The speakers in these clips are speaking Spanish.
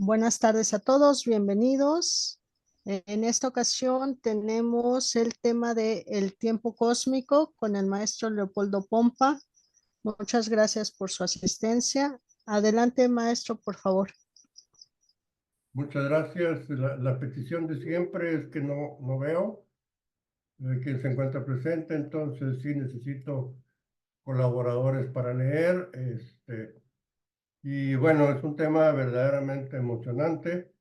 Buenas tardes a todos, bienvenidos. En esta ocasión tenemos el tema de el tiempo cósmico con el maestro Leopoldo Pompa. Muchas gracias por su asistencia. Adelante, maestro, por favor. Muchas gracias. La petición de siempre es que no veo quién se encuentra presente, entonces sí necesito colaboradores para leer. Y bueno, es un tema verdaderamente emocionante.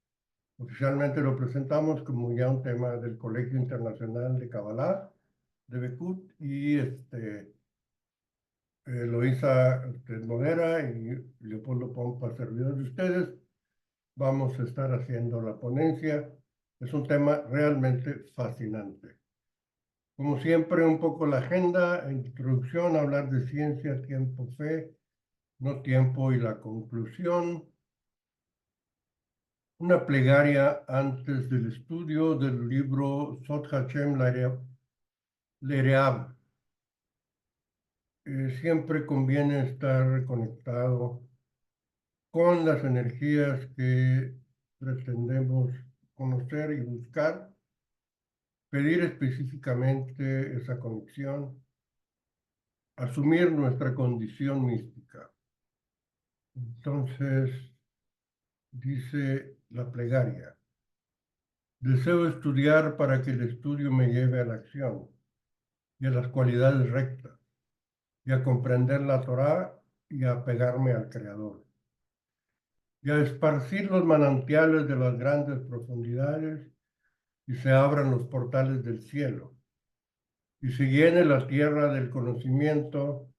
Oficialmente lo presentamos como ya un tema del Colegio Internacional de Kabbalah, de Becut, y Eloísa modera y Leopoldo Pompa, servidor de ustedes. Vamos a estar haciendo la ponencia. Es un tema realmente fascinante. Como siempre, un poco la agenda, introducción, hablar de ciencia, tiempo, fe, no tiempo y la conclusión. Una plegaria antes del estudio del libro Sot Hashem Lereab. Siempre conviene estar conectado con las energías que pretendemos conocer y buscar, pedir específicamente esa conexión, asumir nuestra condición mística. Entonces, dice la plegaria: deseo estudiar para que el estudio me lleve a la acción y a las cualidades rectas, y a comprender la Torá y a apegarme al Creador, y a esparcir los manantiales de las grandes profundidades y se abran los portales del cielo, y se llene la tierra del conocimiento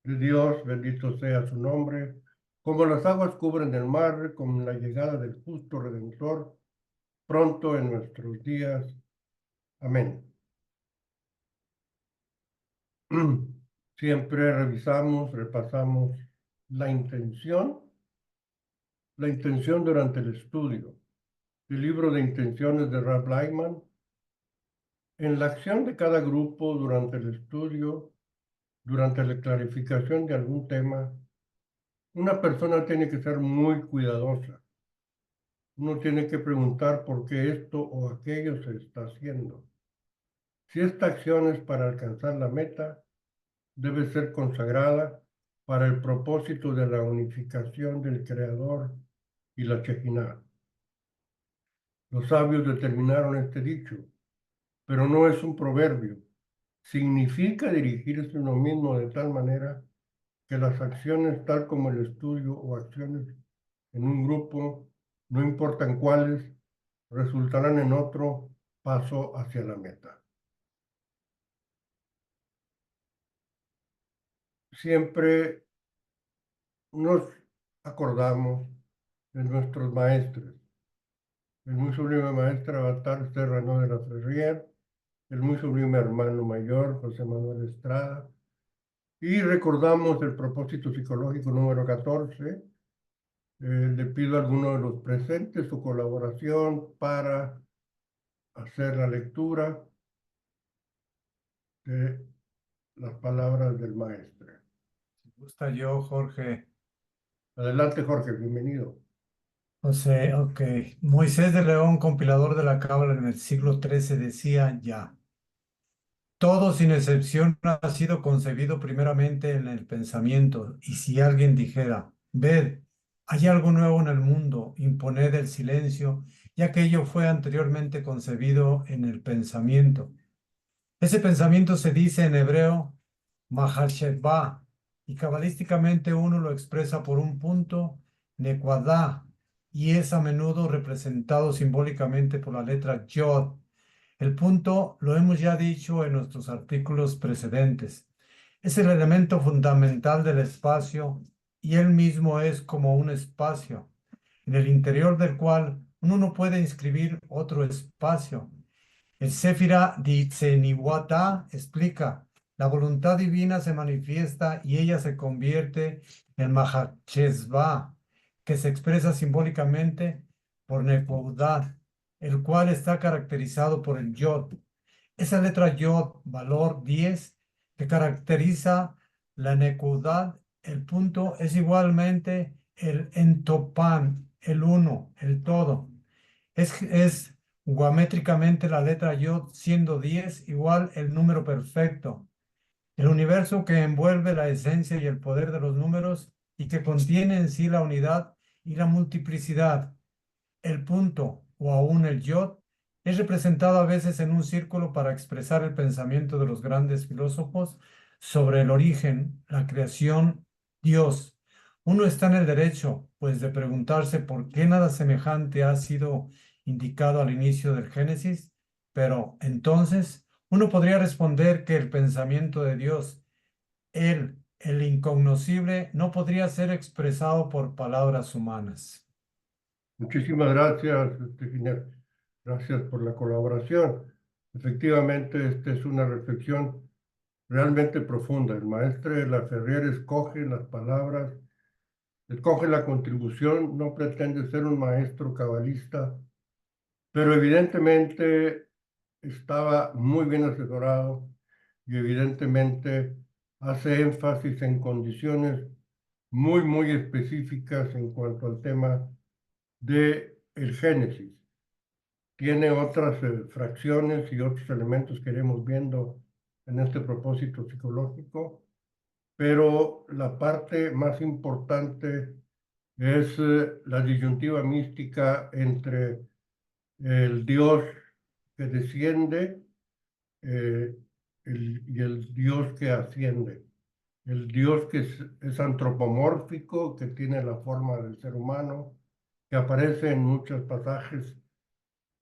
de Dios, bendito sea su nombre, como las aguas cubren el mar, con la llegada del justo Redentor, pronto en nuestros días. Amén. Siempre revisamos, repasamos la intención durante el estudio. El libro de intenciones de Rab Lightman. En la acción de cada grupo durante el estudio, durante la clarificación de algún tema, una persona tiene que ser muy cuidadosa. Uno tiene que preguntar por qué esto o aquello se está haciendo. Si esta acción es para alcanzar la meta, debe ser consagrada para el propósito de la unificación del Creador y la Shejinah. Los sabios determinaron este dicho, pero no es un proverbio. Significa dirigirse uno mismo de tal manera que las acciones, tal como el estudio o acciones en un grupo, no importan cuáles, resultarán en otro paso hacia la meta. Siempre nos acordamos de nuestros maestros. El muy sublime maestro Avatar Serrano de la Ferrier, el muy sublime hermano mayor José Manuel Estrada, y recordamos el propósito psicológico número 14. Le pido a alguno de los presentes su colaboración para hacer la lectura de las palabras del maestro. Me gusta yo, Jorge. Adelante, Jorge, bienvenido. José, ok. Moisés de León, compilador de la Cábala en el siglo XIII, decía ya: todo sin excepción ha sido concebido primeramente en el pensamiento, y si alguien dijera, ved, hay algo nuevo en el mundo, imponed el silencio, y aquello fue anteriormente concebido en el pensamiento. Ese pensamiento se dice en hebreo Mahasheva, y cabalísticamente uno lo expresa por un punto, Nequadá, y es a menudo representado simbólicamente por la letra Yod. El punto, lo hemos ya dicho en nuestros artículos precedentes, es el elemento fundamental del espacio y él mismo es como un espacio, en el interior del cual uno no puede inscribir otro espacio. El Séfira di Tseniwata explica: la voluntad divina se manifiesta y ella se convierte en Mahachesva, que se expresa simbólicamente por Nekoudad, el cual está caracterizado por el Yod. Esa letra Yod, valor 10, que caracteriza la Nekoudad, el punto, es igualmente el Entopan, el uno, el todo. Es geométricamente la letra Yod siendo 10 igual el número perfecto. El universo que envuelve la esencia y el poder de los números y que contiene en sí la unidad y la multiplicidad. El punto o aún el yod es representado a veces en un círculo para expresar el pensamiento de los grandes filósofos sobre el origen, la creación, Dios. Uno está en el derecho, pues, de preguntarse por qué nada semejante ha sido indicado al inicio del Génesis, pero entonces uno podría responder que el pensamiento de Dios, el incognoscible, no podría ser expresado por palabras humanas. Muchísimas gracias, Ginés. Gracias por la colaboración. Efectivamente, esta es una reflexión realmente profunda. El maestro Laferrier escoge las palabras, escoge la contribución, no pretende ser un maestro cabalista, pero evidentemente estaba muy bien asesorado y evidentemente hace énfasis en condiciones muy específicas en cuanto al tema de el Génesis. Tiene otras fracciones y otros elementos que iremos viendo en este propósito psicológico, pero la parte más importante es la disyuntiva mística entre el Dios que desciende eh, y el Dios que asciende. El Dios que es antropomórfico, que tiene la forma del ser humano, que aparece en muchos pasajes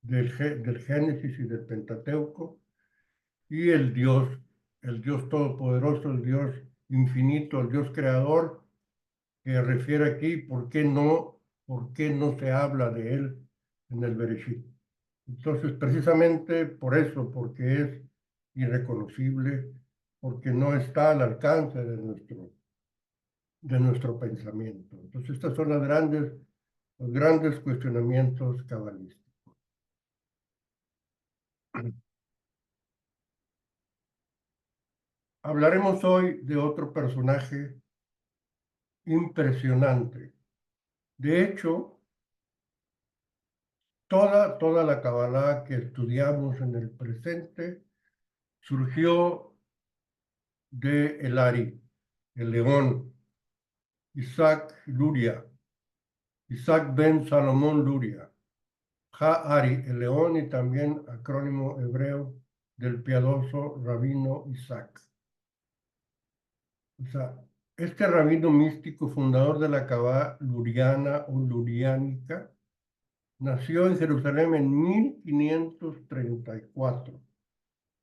del Génesis y del Pentateuco, y el Dios todopoderoso, el Dios infinito, el Dios creador, que refiere aquí por qué no se habla de él en el Bereshit. Entonces, precisamente por eso, porque es irreconocible, porque no está al alcance de nuestro pensamiento. Entonces, estos son los grandes cuestionamientos cabalísticos. Hablaremos hoy de otro personaje impresionante. De hecho, toda la Kabbalah que estudiamos en el presente surgió de el Ari, el león, Isaac Luria, Isaac ben Salomón Luria, Ha-Ari, el león, y también acrónimo hebreo del piadoso rabino Isaac. O sea, este rabino místico, fundador de la Kabbalah luriana o luriánica, nació en Jerusalén en 1534. O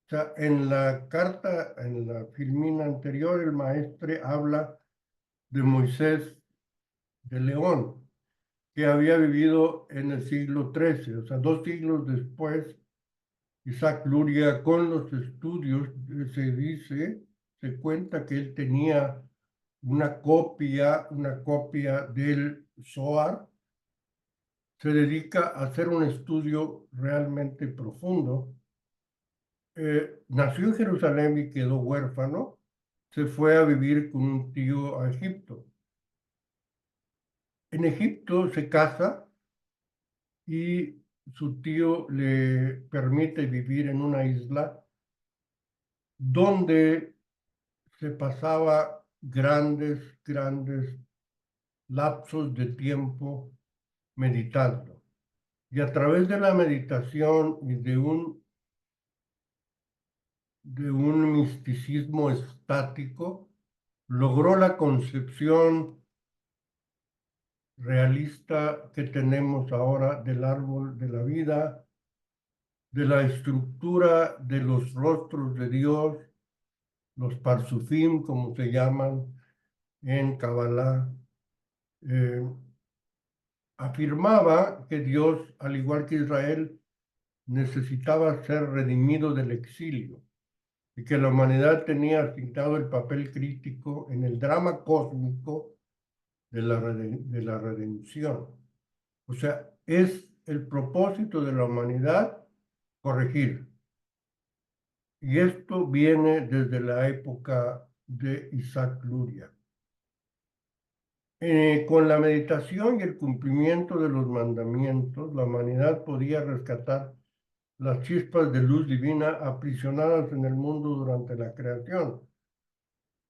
sea, en la carta, en la filmina anterior, el maestre habla de Moisés de León, que había vivido en el siglo XIII, o sea, 2 siglos después. Isaac Luria, con los estudios, se cuenta que él tenía una copia del Zohar. Se dedica a hacer un estudio realmente profundo. Nació en Jerusalén y quedó huérfano. Se fue a vivir con un tío a Egipto. En Egipto se casa y su tío le permite vivir en una isla donde se pasaba grandes lapsos de tiempo meditando. Y a través de la meditación y de un misticismo estático, logró la concepción realista que tenemos ahora del árbol de la vida, de la estructura de los rostros de Dios, los parsufim, como se llaman en Kabbalah. Afirmaba que Dios, al igual que Israel, necesitaba ser redimido del exilio y que la humanidad tenía asignado el papel crítico en el drama cósmico de la redención. O sea, es el propósito de la humanidad corregir. Y esto viene desde la época de Isaac Luria. Con la meditación y el cumplimiento de los mandamientos, la humanidad podía rescatar las chispas de luz divina aprisionadas en el mundo durante la creación,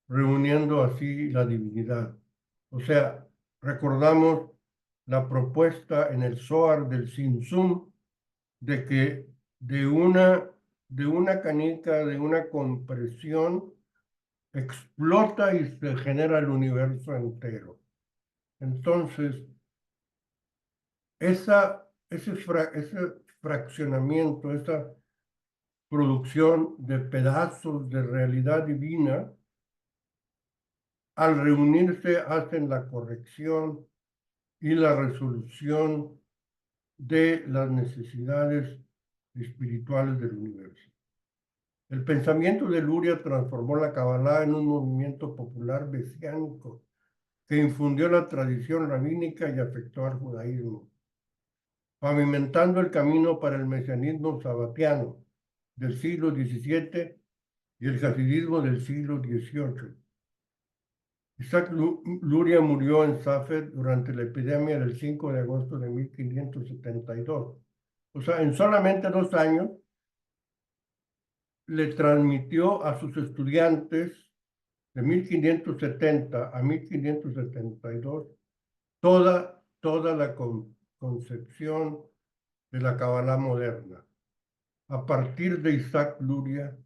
reuniendo así la divinidad. O sea, recordamos la propuesta en el Zohar del Tzimtzum de que de una canica, de una compresión, explota y se genera el universo entero. Entonces, ese fraccionamiento, esa producción de pedazos de realidad divina, al reunirse hacen la corrección y la resolución de las necesidades espirituales del universo. El pensamiento de Luria transformó la Kabbalah en un movimiento popular mesiánico que infundió la tradición rabínica y afectó al judaísmo, pavimentando el camino para el mesianismo sabatiano del siglo XVII y el hasidismo del siglo XVIII. Isaac Luria murió en Safed durante la epidemia del 5 de agosto de 1572. O sea, en solamente 2 años le transmitió a sus estudiantes de 1570 a 1572 toda la concepción de la Kabbalah moderna. A partir de Isaac Luria,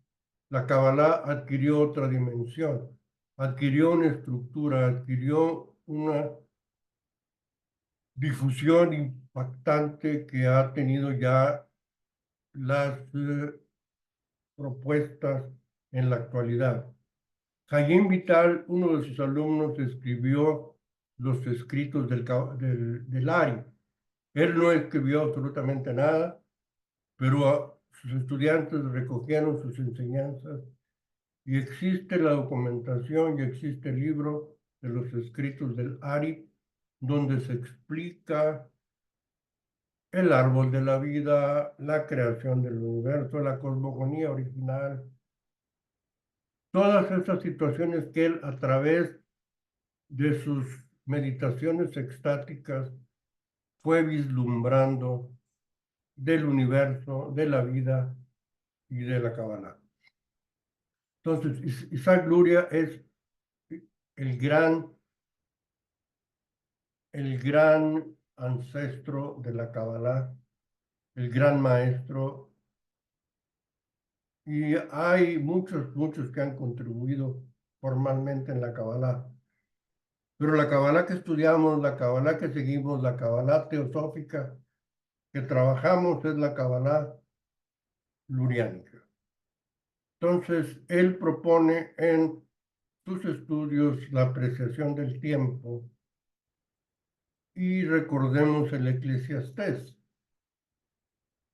la Kabbalah adquirió otra dimensión, adquirió una estructura, adquirió una difusión impactante que ha tenido ya las propuestas en la actualidad. Jaime Vital, uno de sus alumnos, escribió los escritos del Ari. Él no escribió absolutamente nada, pero sus estudiantes recogieron sus enseñanzas y existe la documentación y existe el libro de los escritos del Ari, donde se explica el árbol de la vida, la creación del universo, la cosmogonía original, todas esas situaciones que él a través de sus meditaciones extáticas fue vislumbrando del universo, de la vida y de la Kabbalah. Entonces, Isaac Luria es el gran ancestro de la Kabbalah, el gran maestro, y hay muchos que han contribuido formalmente en la Kabbalah. Pero la Kabbalah que estudiamos, la Kabbalah que seguimos, la Kabbalah teosófica que trabajamos es la Kabbalah luriánica. Entonces, él propone en sus estudios la apreciación del tiempo y recordemos el Eclesiastés.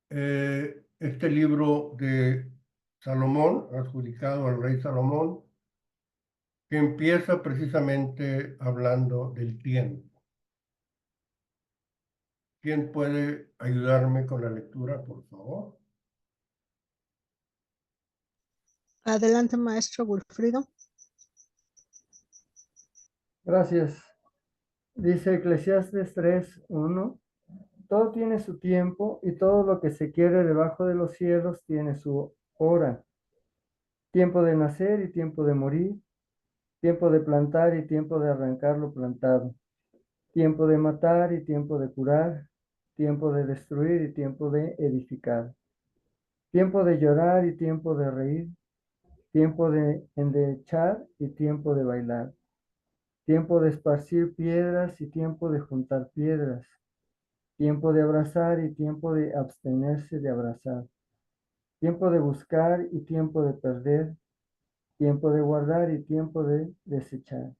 Este libro de Salomón, adjudicado al rey Salomón, que empieza precisamente hablando del tiempo. ¿Quién puede ayudarme con la lectura, por favor? Adelante, maestro Wilfrido. Gracias. Dice Eclesiastes 3:1. Todo tiene su tiempo y todo lo que se quiere debajo de los cielos tiene su hora. Tiempo de nacer y tiempo de morir. Tiempo de plantar y tiempo de arrancar lo plantado. Tiempo de matar y tiempo de curar. Tiempo de destruir y tiempo de edificar. Tiempo de llorar y tiempo de reír. Tiempo de endechar y tiempo de bailar. Tiempo de esparcir piedras y tiempo de juntar piedras. Tiempo de abrazar y tiempo de abstenerse de abrazar. Tiempo de buscar y tiempo de perder. Tiempo de guardar y tiempo de desechar.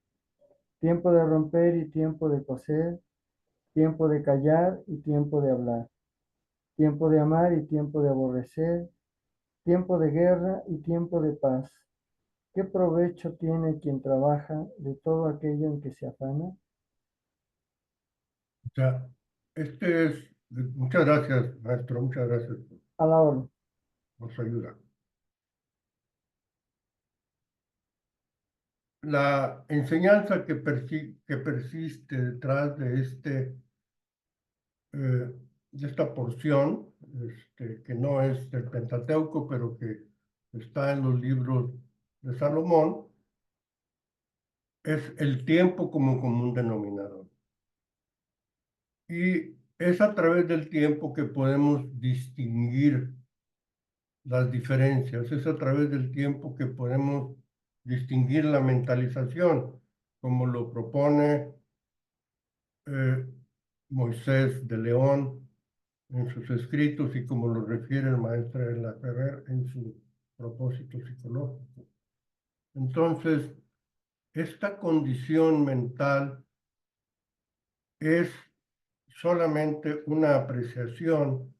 Tiempo de romper y tiempo de coser. Tiempo de callar y tiempo de hablar. Tiempo de amar y tiempo de aborrecer. Tiempo de guerra y tiempo de paz. ¿Qué provecho tiene quien trabaja de todo aquello en que se afana? O sea, muchas gracias, maestro, muchas gracias A la orden. por su ayuda. la enseñanza que persiste detrás de esta porción, que no es del Pentateuco, pero que está en los libros de Salomón, es el tiempo como común denominador. Y es a través del tiempo que podemos distinguir las diferencias, es a través del tiempo que podemos distinguir la mentalización, como lo propone Moisés de León en sus escritos y como lo refiere el maestro de la Ferrer en su propósito psicológico. Entonces, esta condición mental es solamente una apreciación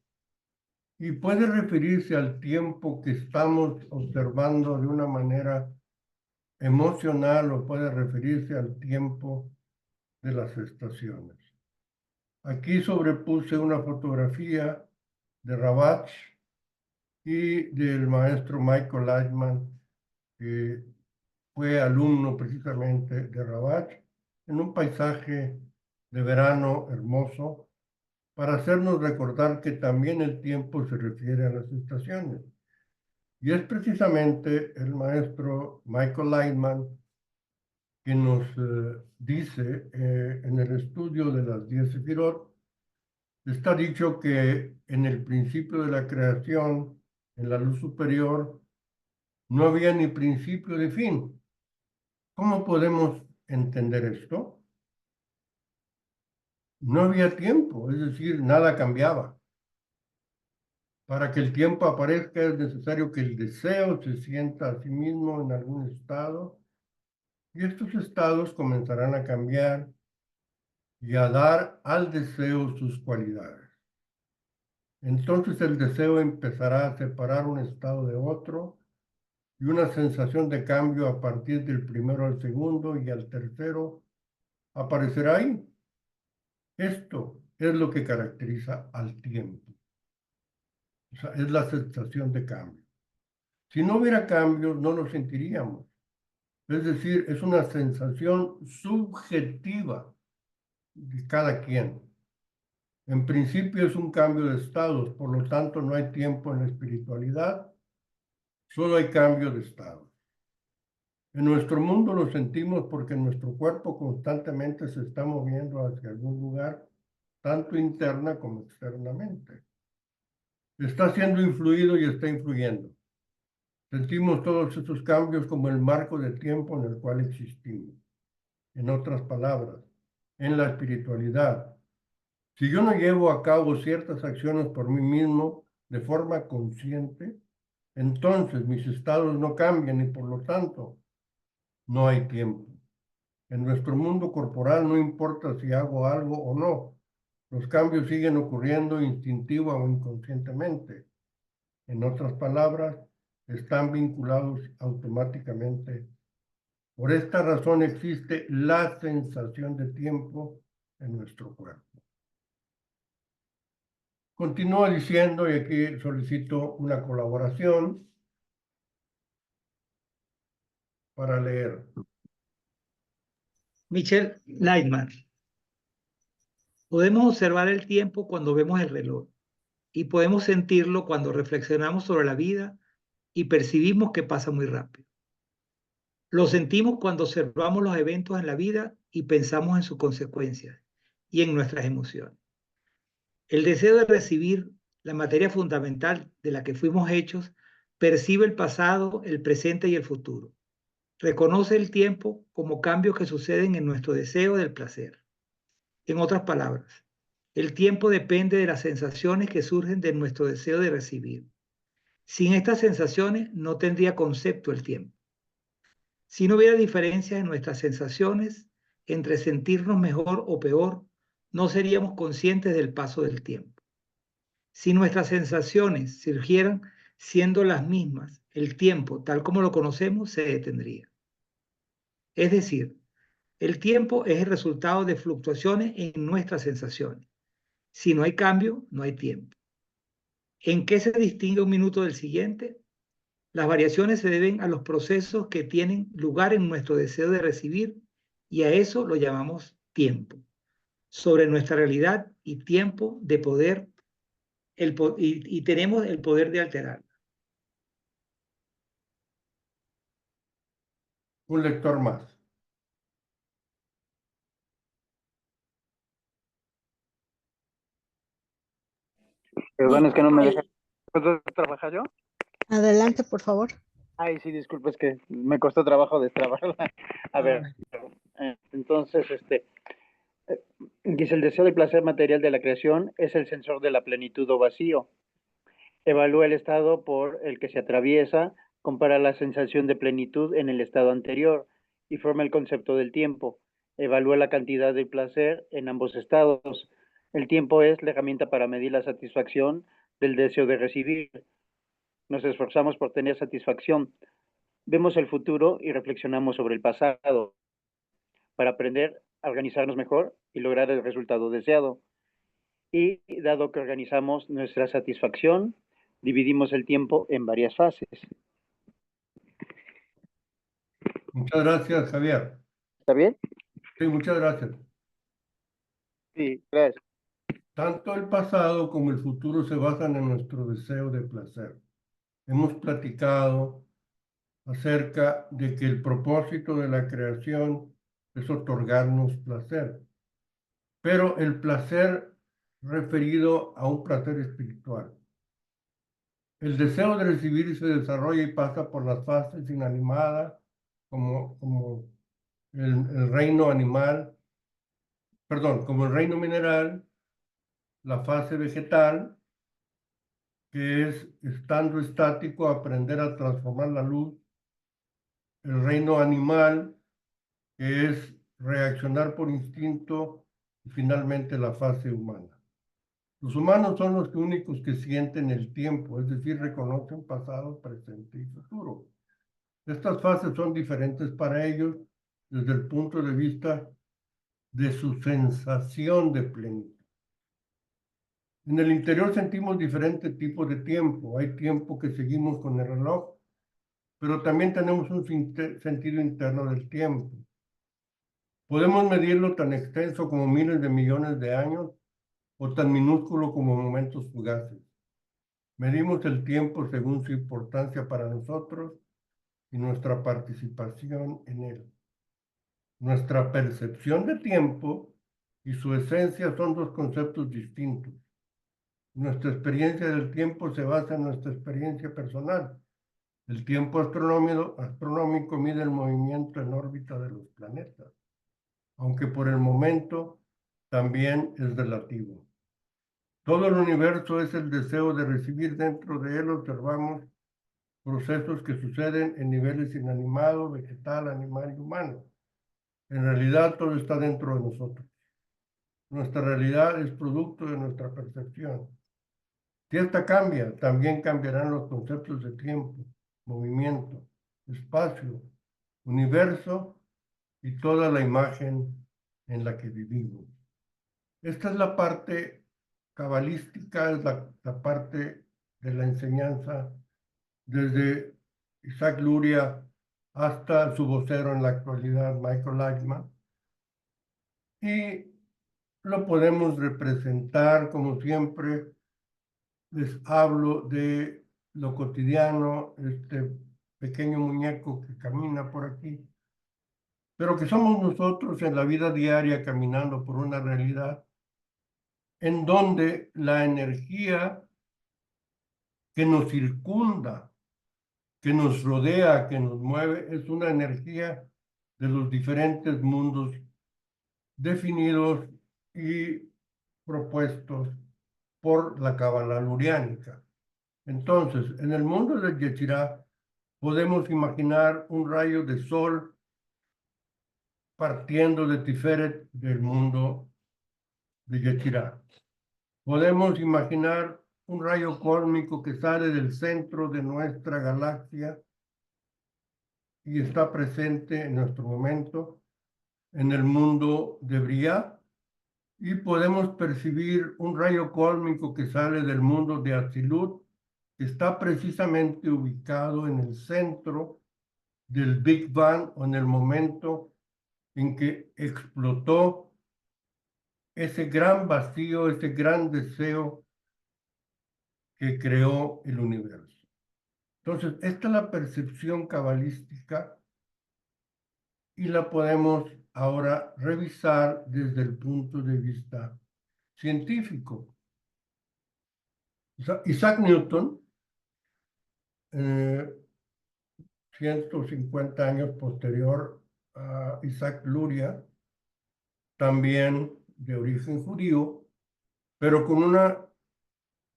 y puede referirse al tiempo que estamos observando de una manera emocional o puede referirse al tiempo de las estaciones. Aquí sobrepuse una fotografía de Ravach y del maestro Michael Lightman, que fue alumno precisamente de Ravach, en un paisaje de verano hermoso, para hacernos recordar que también el tiempo se refiere a las estaciones. Y es precisamente el maestro Michael Lightman que nos dice en el estudio de las 10 Sefirot, está dicho que en el principio de la creación, en la luz superior, no había ni principio ni fin. ¿Cómo podemos entender esto? No había tiempo, es decir, nada cambiaba. Para que el tiempo aparezca es necesario que el deseo se sienta a sí mismo en algún estado y estos estados comenzarán a cambiar y a dar al deseo sus cualidades. Entonces el deseo empezará a separar un estado de otro y una sensación de cambio a partir del primero al segundo y al tercero aparecerá ahí. Esto es lo que caracteriza al tiempo. O sea, es la sensación de cambio. Si no hubiera cambios, no lo sentiríamos. Es decir, es una sensación subjetiva de cada quien. En principio es un cambio de estados, por lo tanto no hay tiempo en la espiritualidad, solo hay cambio de estados. En nuestro mundo lo sentimos porque nuestro cuerpo constantemente se está moviendo hacia algún lugar, tanto interna como externamente. Está siendo influido y está influyendo. Sentimos todos estos cambios como el marco de tiempo en el cual existimos. En otras palabras, en la espiritualidad, si yo no llevo a cabo ciertas acciones por mí mismo de forma consciente, entonces mis estados no cambian y por lo tanto no hay tiempo. En nuestro mundo corporal no importa si hago algo o no, los cambios siguen ocurriendo instintiva o inconscientemente. En otras palabras, están vinculados automáticamente. Por esta razón existe la sensación de tiempo en nuestro cuerpo. Continúa diciendo, y aquí solicito una colaboración para leer. Michel Lightman. Podemos observar el tiempo cuando vemos el reloj y podemos sentirlo cuando reflexionamos sobre la vida y percibimos que pasa muy rápido. Lo sentimos cuando observamos los eventos en la vida y pensamos en sus consecuencias y en nuestras emociones. El deseo de recibir la materia fundamental de la que fuimos hechos percibe el pasado, el presente y el futuro. Reconoce el tiempo como cambios que suceden en nuestro deseo del placer. En otras palabras, el tiempo depende de las sensaciones que surgen de nuestro deseo de recibir. Sin estas sensaciones no tendría concepto el tiempo. Si no hubiera diferencias en nuestras sensaciones entre sentirnos mejor o peor, no seríamos conscientes del paso del tiempo. Si nuestras sensaciones surgieran siendo las mismas, el tiempo, tal como lo conocemos, se detendría. Es decir, el tiempo es el resultado de fluctuaciones en nuestras sensaciones. Si no hay cambio, no hay tiempo. ¿En qué se distingue un minuto del siguiente? Las variaciones se deben a los procesos que tienen lugar en nuestro deseo de recibir y a eso lo llamamos tiempo. Sobre nuestra realidad y tiempo de poder, y tenemos el poder de alterarla. Un lector más. Perdón, es que no me deja. ¿Puedo trabajar yo? Adelante, por favor. Ay, sí, disculpe, es que me costó trabajo destrabarla. A ver, entonces, dice, el deseo de placer material de la creación es el sensor de la plenitud o vacío. Evalúa el estado por el que se atraviesa, compara la sensación de plenitud en el estado anterior y forma el concepto del tiempo. Evalúa la cantidad de placer en ambos estados. El tiempo es la herramienta para medir la satisfacción del deseo de recibir. Nos esforzamos por tener satisfacción. Vemos el futuro y reflexionamos sobre el pasado para aprender a organizarnos mejor y lograr el resultado deseado. Y dado que organizamos nuestra satisfacción, dividimos el tiempo en varias fases. Muchas gracias, Javier. ¿Está bien? Sí, muchas gracias. Sí, gracias. Tanto el pasado como el futuro se basan en nuestro deseo de placer. Hemos platicado acerca de que el propósito de la creación es otorgarnos placer, pero el placer referido a un placer espiritual. El deseo de recibir se desarrolla y pasa por las fases inanimadas, como el reino animal, perdón, como el reino mineral, la fase vegetal, que es, estando estático, aprender a transformar la luz, el reino animal, que es reaccionar por instinto, y finalmente la fase humana. Los humanos son los únicos que sienten el tiempo, es decir, reconocen pasado, presente y futuro. Estas fases son diferentes para ellos desde el punto de vista de su sensación de plenitud. En el interior sentimos diferentes tipos de tiempo. Hay tiempo que seguimos con el reloj, pero también tenemos un sentido interno del tiempo. Podemos medirlo tan extenso como miles de millones de años o tan minúsculo como momentos fugaces. Medimos el tiempo según su importancia para nosotros y nuestra participación en él. Nuestra percepción de tiempo y su esencia son dos conceptos distintos. Nuestra experiencia del tiempo se basa en nuestra experiencia personal. El tiempo astronómico mide el movimiento en órbita de los planetas, aunque por el momento también es relativo. Todo el universo es el deseo de recibir. Dentro de él observamos procesos que suceden en niveles inanimados, vegetal, animal y humano. En realidad todo está dentro de nosotros. Nuestra realidad es producto de nuestra percepción. Si esta cambia, también cambiarán los conceptos de tiempo, movimiento, espacio, universo y toda la imagen en la que vivimos. Esta es la parte cabalística, es la parte de la enseñanza desde Isaac Luria hasta su vocero en la actualidad, Michael Lightman. Y lo podemos representar, como siempre, les hablo de lo cotidiano, este pequeño muñeco que camina por aquí, pero que somos nosotros en la vida diaria caminando por una realidad en donde la energía que nos circunda, que nos rodea, que nos mueve, es una energía de los diferentes mundos definidos y propuestos por la Cábala luriánica. Entonces, en el mundo de Yetzirah podemos imaginar un rayo de sol partiendo de Tiferet del mundo de Yetzirah. Podemos imaginar un rayo cósmico que sale del centro de nuestra galaxia y está presente en nuestro momento en el mundo de Briah, y podemos percibir un rayo cósmico que sale del mundo de Atzilut, que está precisamente ubicado en el centro del Big Bang, o en el momento en que explotó ese gran vacío, ese gran deseo que creó el universo. Entonces, esta es la percepción cabalística y la podemos ahora revisar desde el punto de vista científico. Isaac Newton, 150 años posterior a Isaac Luria, también de origen judío, pero con una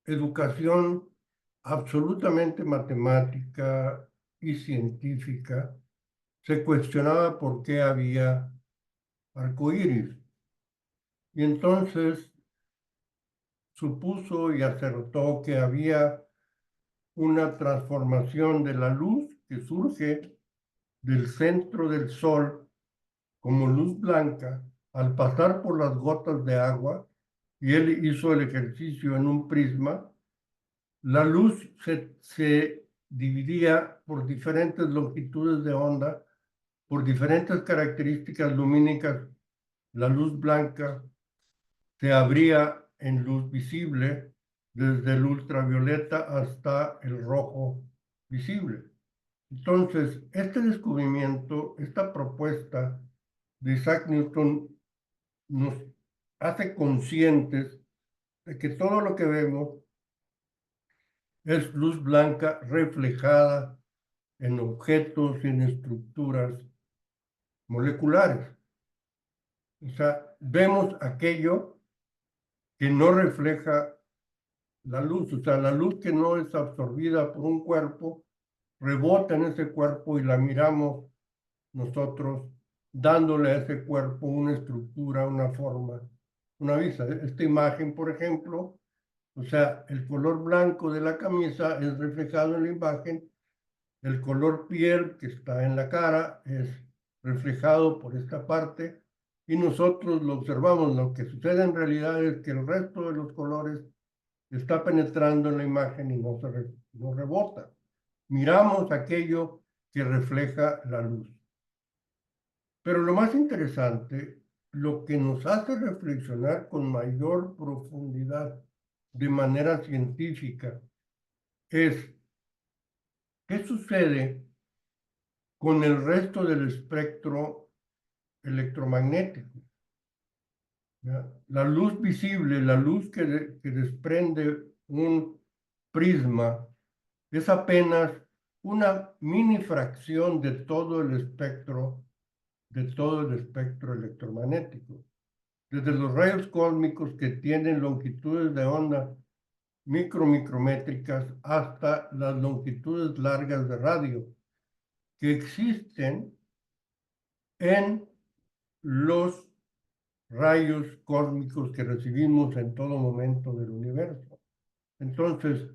educación absolutamente matemática y científica, se cuestionaba por qué había arcoíris. Y entonces supuso y acertó que había una transformación de la luz que surge del centro del sol como luz blanca al pasar por las gotas de agua, y él hizo el ejercicio en un prisma. La luz se dividía por diferentes longitudes de onda, por diferentes características lumínicas. La luz blanca se abría en luz visible, desde el ultravioleta hasta el rojo visible. Entonces, este descubrimiento, esta propuesta de Isaac Newton nos hace conscientes de que todo lo que vemos es luz blanca reflejada en objetos y en estructuras moleculares. O sea, vemos aquello que no refleja la luz, o sea, la luz que no es absorbida por un cuerpo, rebota en ese cuerpo y la miramos nosotros, dándole a ese cuerpo una estructura, una forma, una vista. Esta imagen, por ejemplo, o sea, el color blanco de la camisa es reflejado en la imagen, el color piel que está en la cara es reflejado por esta parte, y nosotros lo observamos. Lo que sucede en realidad es que el resto de los colores está penetrando en la imagen y no rebota. Miramos aquello que refleja la luz. Pero lo más interesante, lo que nos hace reflexionar con mayor profundidad de manera científica, es qué sucede con el resto del espectro electromagnético. ¿Ya? La luz visible, la luz que desprende un prisma, es apenas una mini fracción de todo el espectro electromagnético. Desde los rayos cósmicos que tienen longitudes de onda micrométricas hasta las longitudes largas de radio que existen en los rayos cósmicos que recibimos en todo momento del universo. Entonces,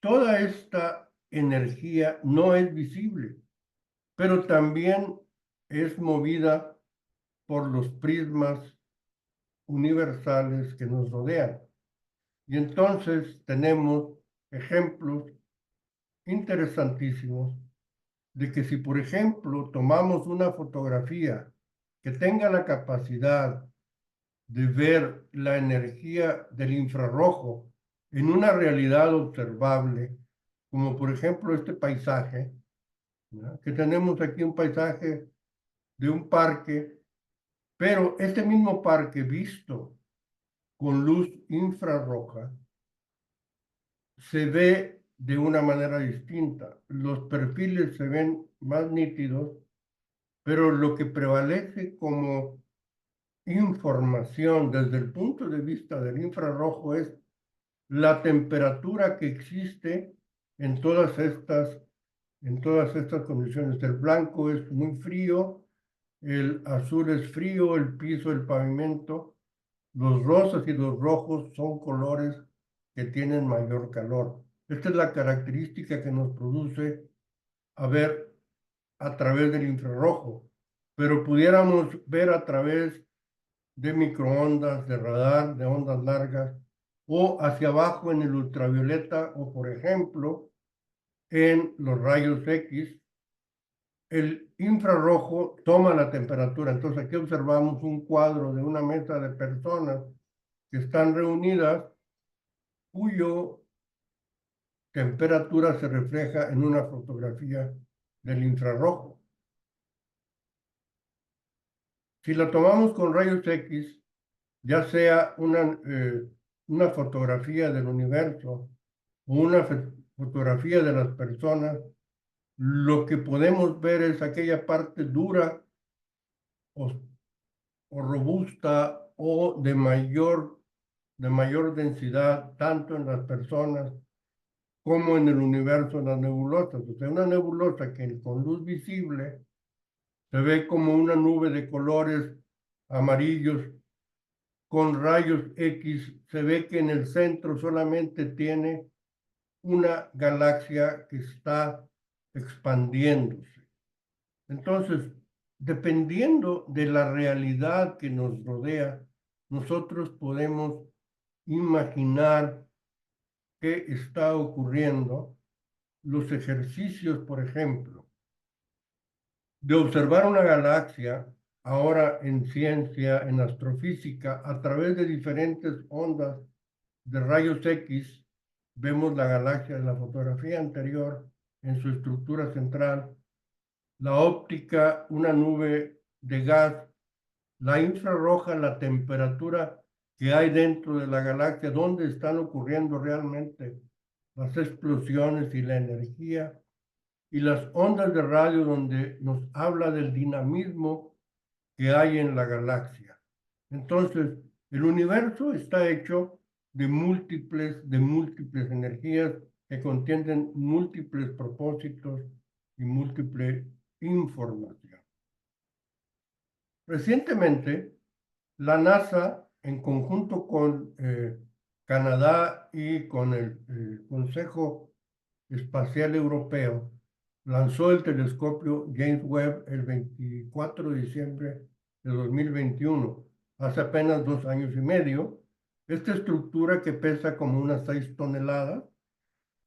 toda esta energía no es visible, pero también es movida por los prismas universales que nos rodean. Y entonces tenemos ejemplos interesantísimos de que si, por ejemplo, tomamos una fotografía que tenga la capacidad de ver la energía del infrarrojo en una realidad observable, como por ejemplo este paisaje, ¿no? Que tenemos aquí un paisaje de un parque, pero este mismo parque visto con luz infrarroja se ve de una manera distinta. Los perfiles se ven más nítidos, pero lo que prevalece como información desde el punto de vista del infrarrojo es la temperatura que existe en todas estas condiciones. El blanco es muy frío, el azul es frío, el piso, el pavimento, los rosas y los rojos son colores que tienen mayor calor. Esta es la característica que nos produce a ver a través del infrarrojo, pero pudiéramos ver a través de microondas, de radar, de ondas largas, o hacia abajo en el ultravioleta, o por ejemplo, en los rayos X. El infrarrojo toma la temperatura. Entonces aquí observamos un cuadro de una mesa de personas que están reunidas, cuyo temperatura se refleja en una fotografía del infrarrojo. Si la tomamos con rayos X, ya sea una fotografía del universo o una fotografía de las personas, lo que podemos ver es aquella parte dura o robusta o de mayor densidad, tanto en las personas como en el universo de las nebulosas. O sea, una nebulosa que con luz visible se ve como una nube de colores amarillos. Con rayos X se ve que en el centro solamente tiene una galaxia que está expandiéndose. Entonces, dependiendo de la realidad que nos rodea, nosotros podemos imaginar qué está ocurriendo. Los ejercicios, por ejemplo, de observar una galaxia, ahora en ciencia, en astrofísica, a través de diferentes ondas de rayos X, vemos la galaxia de la fotografía anterior en su estructura central, la óptica, una nube de gas, la infrarroja, la temperatura que hay dentro de la galaxia, donde están ocurriendo realmente las explosiones y la energía, y las ondas de radio donde nos habla del dinamismo que hay en la galaxia. Entonces, el universo está hecho de múltiples energías que contienen múltiples propósitos y múltiple información. Recientemente, la NASA, en conjunto con Canadá y con el Consejo Espacial Europeo, lanzó el telescopio James Webb el 24 de diciembre de 2021, hace apenas 2 años y medio. Esta estructura, que pesa como unas 6 toneladas,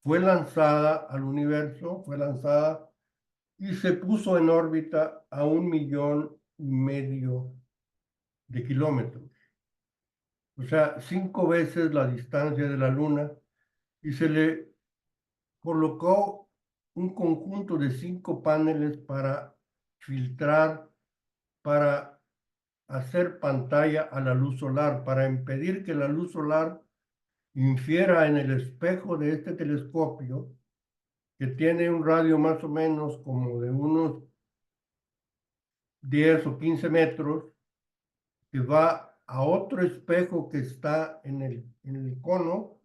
fue lanzada al universo, y se puso en órbita a 1,5 millones de kilómetros. O sea, 5 veces la distancia de la Luna, y se le colocó un conjunto de 5 paneles para filtrar, para hacer pantalla a la luz solar, para impedir que la luz solar infiera en el espejo de este telescopio, que tiene un radio más o menos como de unos 10 o 15 metros, que va a otro espejo que está en el cono,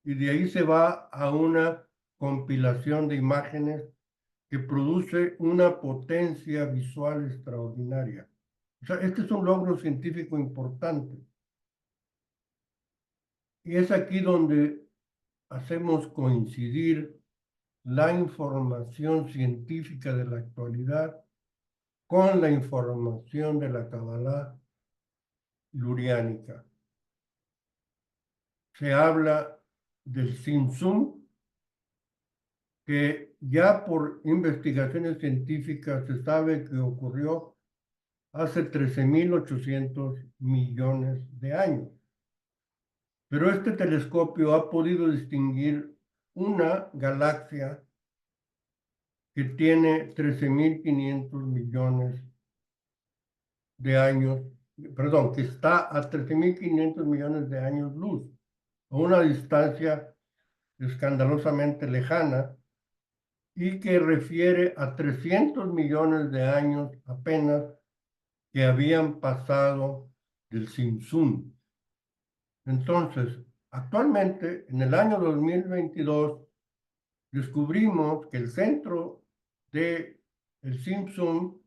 y de ahí se va a una compilación de imágenes que produce una potencia visual extraordinaria. O sea, este es un logro científico importante. Y es aquí donde hacemos coincidir la información científica de la actualidad con la información de la Kabbalah luriánica. Se habla del Tzimtzum, que ya por investigaciones científicas se sabe que ocurrió hace 13,800 millones de años. Pero este telescopio ha podido distinguir una galaxia que tiene 13,500 millones de años, perdón, que está a 13,500 millones de años luz, a una distancia escandalosamente lejana, y que refiere a 300 millones de años apenas que habían pasado del Tzimtzum. Entonces, actualmente, en el año 2022, descubrimos que el centro del Tzimtzum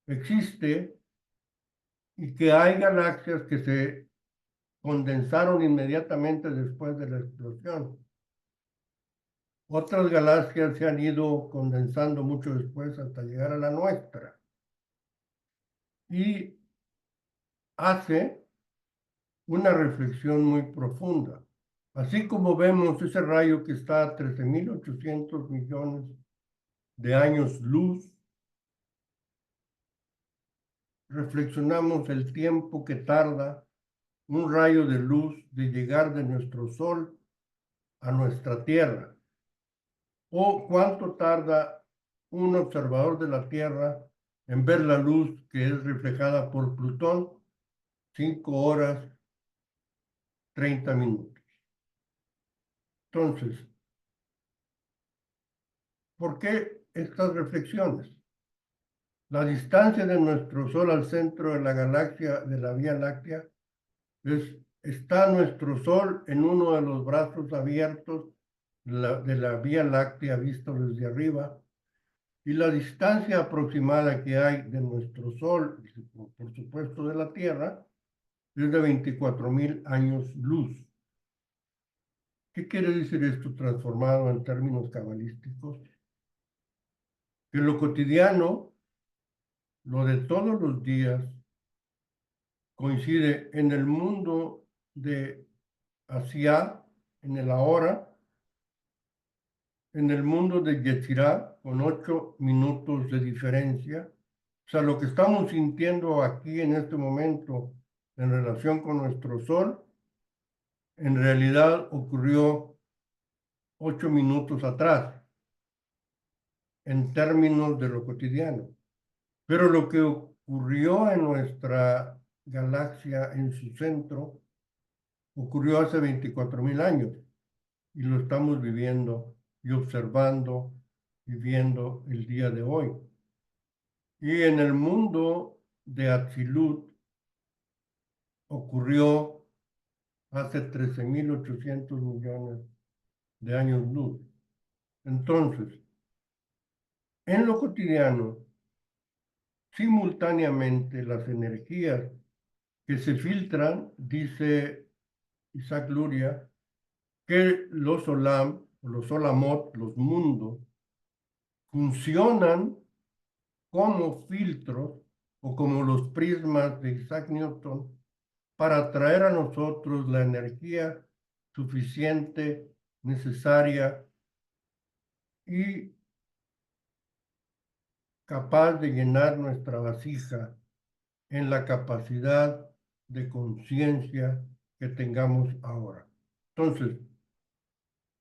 existe y que hay galaxias que se condensaron inmediatamente después de la explosión. Otras galaxias se han ido condensando mucho después hasta llegar a la nuestra. Y hace una reflexión muy profunda. Así como vemos ese rayo que está a 13.800 millones de años luz, reflexionamos el tiempo que tarda un rayo de luz de llegar de nuestro Sol a nuestra Tierra, o cuánto tarda un observador de la Tierra en ver la luz que es reflejada por Plutón, 5 horas 30 minutos. Entonces, ¿por qué estas reflexiones? La distancia de nuestro Sol al centro de la galaxia de la Vía Láctea está nuestro Sol en uno de los brazos abiertos de la Vía Láctea visto desde arriba, y la distancia aproximada que hay de nuestro Sol, por supuesto de la Tierra, es de 24.000 años luz. ¿Qué quiere decir esto transformado en términos cabalísticos? Que lo cotidiano, lo de todos los días, coincide en el mundo de Asia, en el ahora, en el mundo de Yetzirah, con 8 minutos de diferencia. O sea, lo que estamos sintiendo aquí en este momento en relación con nuestro Sol, en realidad ocurrió 8 minutos atrás, en términos de lo cotidiano. Pero lo que ocurrió en nuestra galaxia, en su centro, ocurrió hace 24.000 años, y lo estamos viviendo y observando y viendo el día de hoy. Y en el mundo de Atzilut ocurrió hace 13.800 millones de años luz. Entonces, en lo cotidiano, simultáneamente las energías que se filtran, dice Isaac Luria, que los olam, los olamot, los mundos, funcionan como filtros o como los prismas de Isaac Newton para traer a nosotros la energía suficiente, necesaria y capaz de llenar nuestra vasija en la capacidad de conciencia que tengamos ahora. Entonces,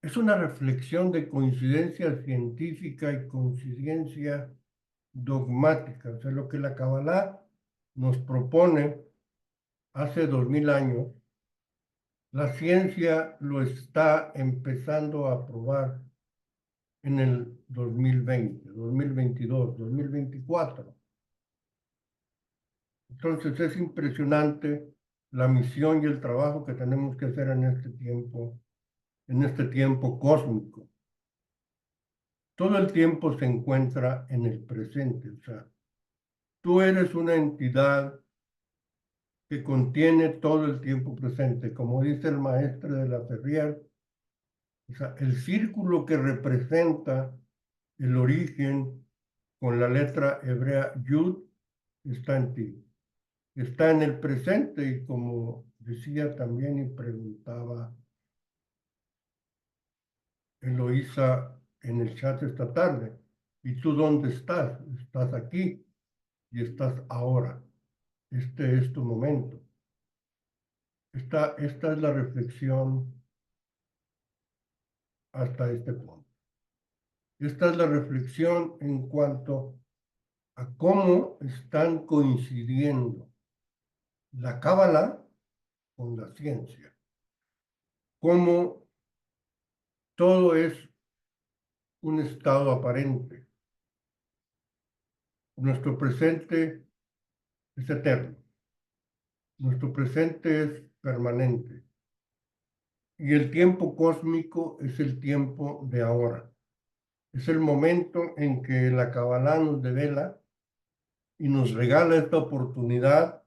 es una reflexión de coincidencia científica y coincidencia dogmática. O sea, lo que la Kabbalah nos propone hace 2000 años, la ciencia lo está empezando a probar en el 2020, 2022, 2024. Entonces es impresionante la misión y el trabajo que tenemos que hacer en este tiempo cósmico. Todo el tiempo se encuentra en el presente. O sea, tú eres una entidad que contiene todo el tiempo presente. Como dice el maestro de la Ferrier, o sea, el círculo que representa el origen con la letra hebrea Yud está en ti. Está en el presente, y como decía también y preguntaba Eloísa en el chat esta tarde, ¿y tú dónde estás? Estás aquí y estás ahora. Este es tu momento. Esta es la reflexión hasta este punto. Esta es la reflexión en cuanto a cómo están coincidiendo la Cábala con la ciencia. Cómo todo es un estado aparente. Nuestro presente es eterno. Nuestro presente es permanente. Y el tiempo cósmico es el tiempo de ahora. Es el momento en que la Kabbalah nos devela y nos regala esta oportunidad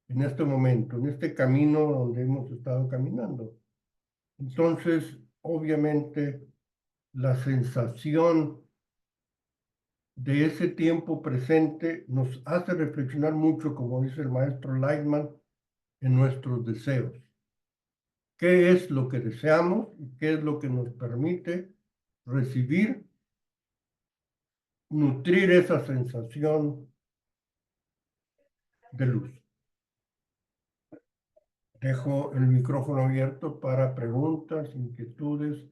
en este momento, en este camino donde hemos estado caminando. Entonces, obviamente, la sensación de ese tiempo presente nos hace reflexionar mucho, como dice el maestro Lightman, en nuestros deseos. ¿Qué es lo que deseamos y qué es lo que nos permite recibir, nutrir esa sensación de luz? Dejo el micrófono abierto para preguntas, inquietudes.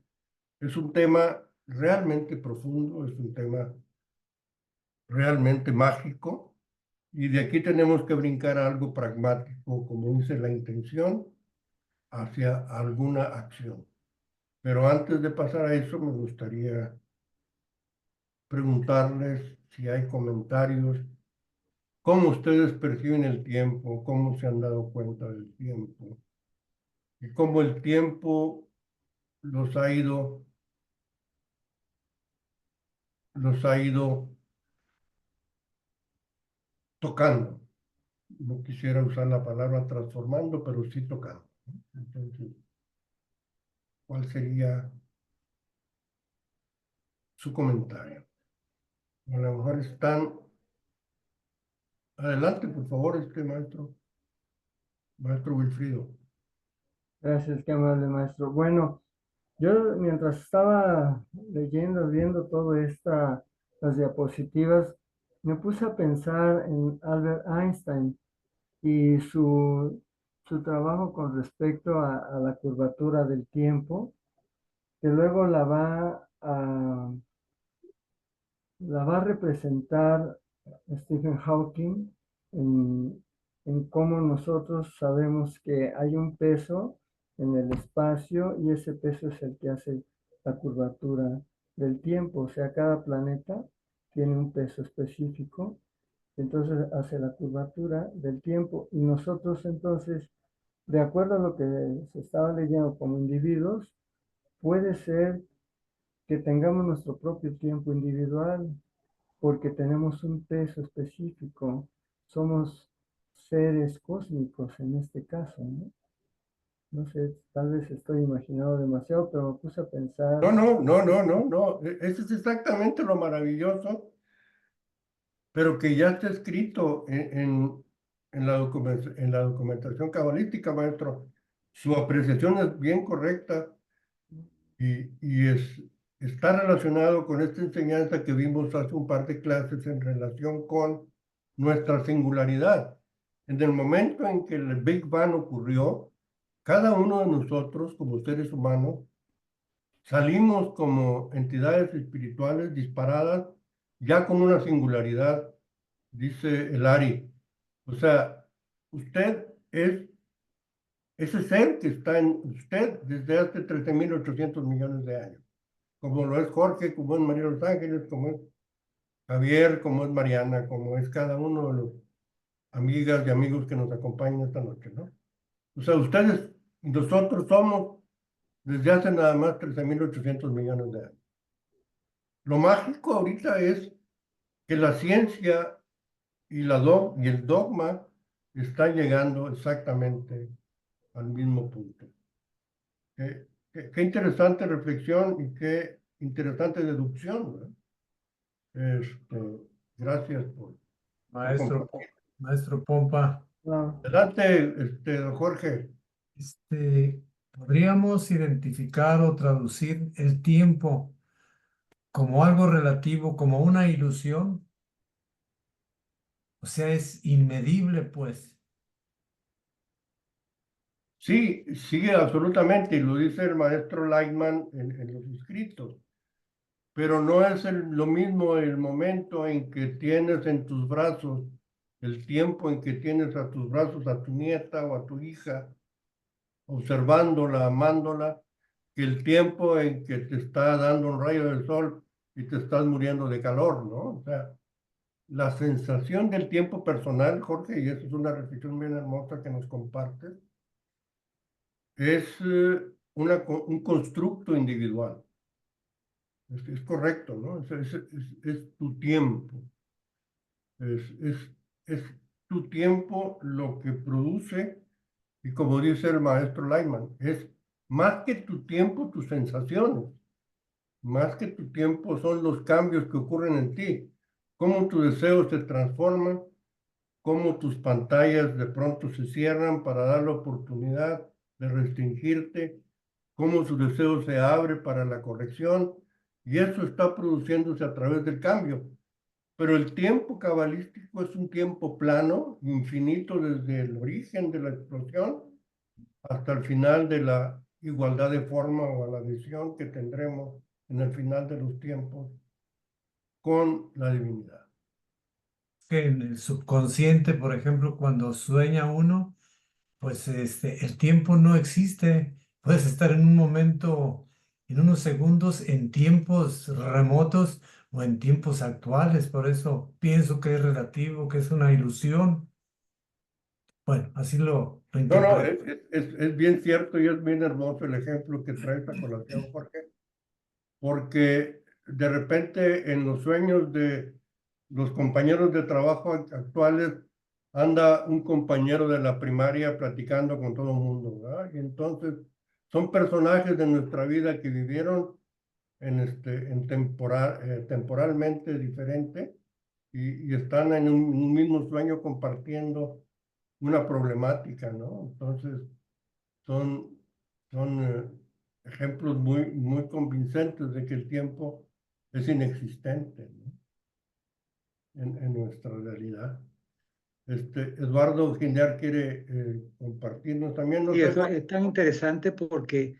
Es un tema realmente profundo, es un tema realmente mágico, y de aquí tenemos que brincar a algo pragmático, como dice la intención, hacia alguna acción. Pero antes de pasar a eso, me gustaría preguntarles si hay comentarios, cómo ustedes perciben el tiempo, cómo se han dado cuenta del tiempo, y cómo el tiempo los ha ido tocando. No quisiera usar la palabra transformando, pero sí tocando. Entonces, ¿cuál sería su comentario? A lo mejor están... Adelante, por favor, maestro Wilfrido. Gracias, qué amable maestro. Bueno, yo mientras estaba leyendo, viendo todo esta, las diapositivas, me puse a pensar en Albert Einstein y su trabajo con respecto a la curvatura del tiempo, que luego la va a representar Stephen Hawking en cómo nosotros sabemos que hay un peso en el espacio y ese peso es el que hace la curvatura del tiempo. O sea, cada planeta tiene un peso específico, entonces hace la curvatura del tiempo. Y nosotros entonces, de acuerdo a lo que se estaba leyendo como individuos, puede ser que tengamos nuestro propio tiempo individual, porque tenemos un peso específico. Somos seres cósmicos en este caso, ¿no? No sé, tal vez estoy imaginando demasiado, pero me puse a pensar. No. Eso es exactamente lo maravilloso, pero que ya está escrito en la documentación cabalística, maestro. Su apreciación es bien correcta y está relacionado con esta enseñanza que vimos hace un par de clases en relación con nuestra singularidad. En el momento en que el Big Bang ocurrió, cada uno de nosotros, como seres humanos, salimos como entidades espirituales disparadas ya con una singularidad, dice el Ari. O sea, usted es ese ser que está en usted desde hace 13.800 millones de años, como lo es Jorge, como es María Los Ángeles, como es Javier, como es Mariana, como es cada uno de los amigas y amigos que nos acompañan esta noche, ¿no? O sea, ustedes y nosotros somos desde hace nada más 13.800 millones de años. Lo mágico ahorita es que la ciencia y el dogma están llegando exactamente al mismo punto. Qué interesante reflexión y qué interesante deducción, ¿no? Gracias por compartir. Maestro Pompa, No, Adelante, don Jorge. ¿podríamos identificar o traducir el tiempo como algo relativo, como una ilusión? O sea, es inmedible, pues. Sí, sí, absolutamente, y lo dice el maestro Lightman en los escritos, pero no es lo mismo el momento en que tienes en tus brazos, el tiempo en que tienes a tus brazos a tu nieta o a tu hija, observándola, amándola, que el tiempo en que te está dando un rayo del sol y te estás muriendo de calor, ¿no? O sea, la sensación del tiempo personal, Jorge, y esa es una reflexión bien hermosa que nos compartes, es un constructo individual. Es correcto, ¿no? Es tu tiempo. Es tu tiempo lo que produce, y como dice el maestro Lyman, es más que tu tiempo, tus sensaciones. Más que tu tiempo son los cambios que ocurren en ti. Cómo tus deseos se transforman cómo tus pantallas de pronto se cierran para dar la oportunidad de restringirte, cómo su deseo se abre para la corrección, y eso está produciéndose a través del cambio. Pero el tiempo cabalístico es un tiempo plano, infinito desde el origen de la explosión hasta el final de la igualdad de forma o a la visión que tendremos en el final de los tiempos con la divinidad. Que en el subconsciente, por ejemplo, cuando sueña uno, pues el tiempo no existe. Puedes estar en un momento, en unos segundos, en tiempos remotos o en tiempos actuales. Por eso pienso que es relativo, que es una ilusión. Bueno, así lo No, interpreto. es bien cierto y es bien hermoso el ejemplo que trae esta colación, Jorge, porque de repente en los sueños de los compañeros de trabajo actuales anda un compañero de la primaria platicando con todo el mundo, ¿verdad? Y entonces son personajes de nuestra vida que vivieron temporalmente diferente y están en un mismo sueño compartiendo una problemática, ¿no? Entonces son ejemplos muy convincentes de que el tiempo es inexistente, ¿no? En nuestra realidad. Eduardo Giniar quiere compartirnos también. No Y sé, eso es tan interesante porque,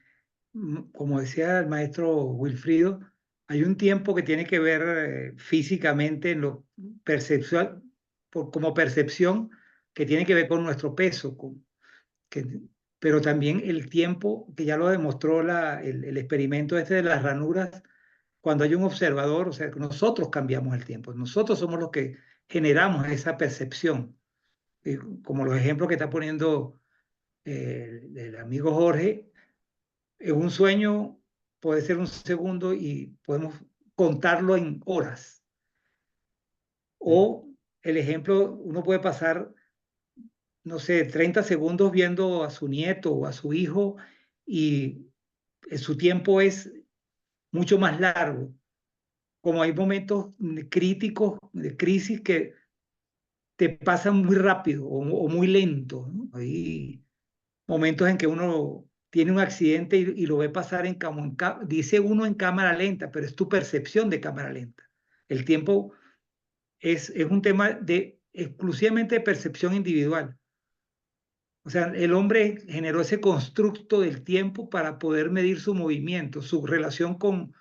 como decía el maestro Wilfrido, hay un tiempo que tiene que ver físicamente en lo perceptual, como percepción, que tiene que ver con nuestro peso, pero también el tiempo, que ya lo demostró el experimento este de las ranuras, cuando hay un observador, o sea, que nosotros cambiamos el tiempo, nosotros somos los que generamos esa percepción. Como los ejemplos que está poniendo el amigo Jorge, en un sueño puede ser un segundo y podemos contarlo en horas. O el ejemplo, uno puede pasar, no sé, 30 segundos viendo a su nieto o a su hijo y su tiempo es mucho más largo. Como hay momentos críticos, de crisis, que te pasan muy rápido o muy lento, ¿no? Hay momentos en que uno tiene un accidente y lo ve pasar dice uno en cámara lenta, pero es tu percepción de cámara lenta. El tiempo es un tema exclusivamente de percepción individual. O sea, el hombre generó ese constructo del tiempo para poder medir su movimiento, su relación con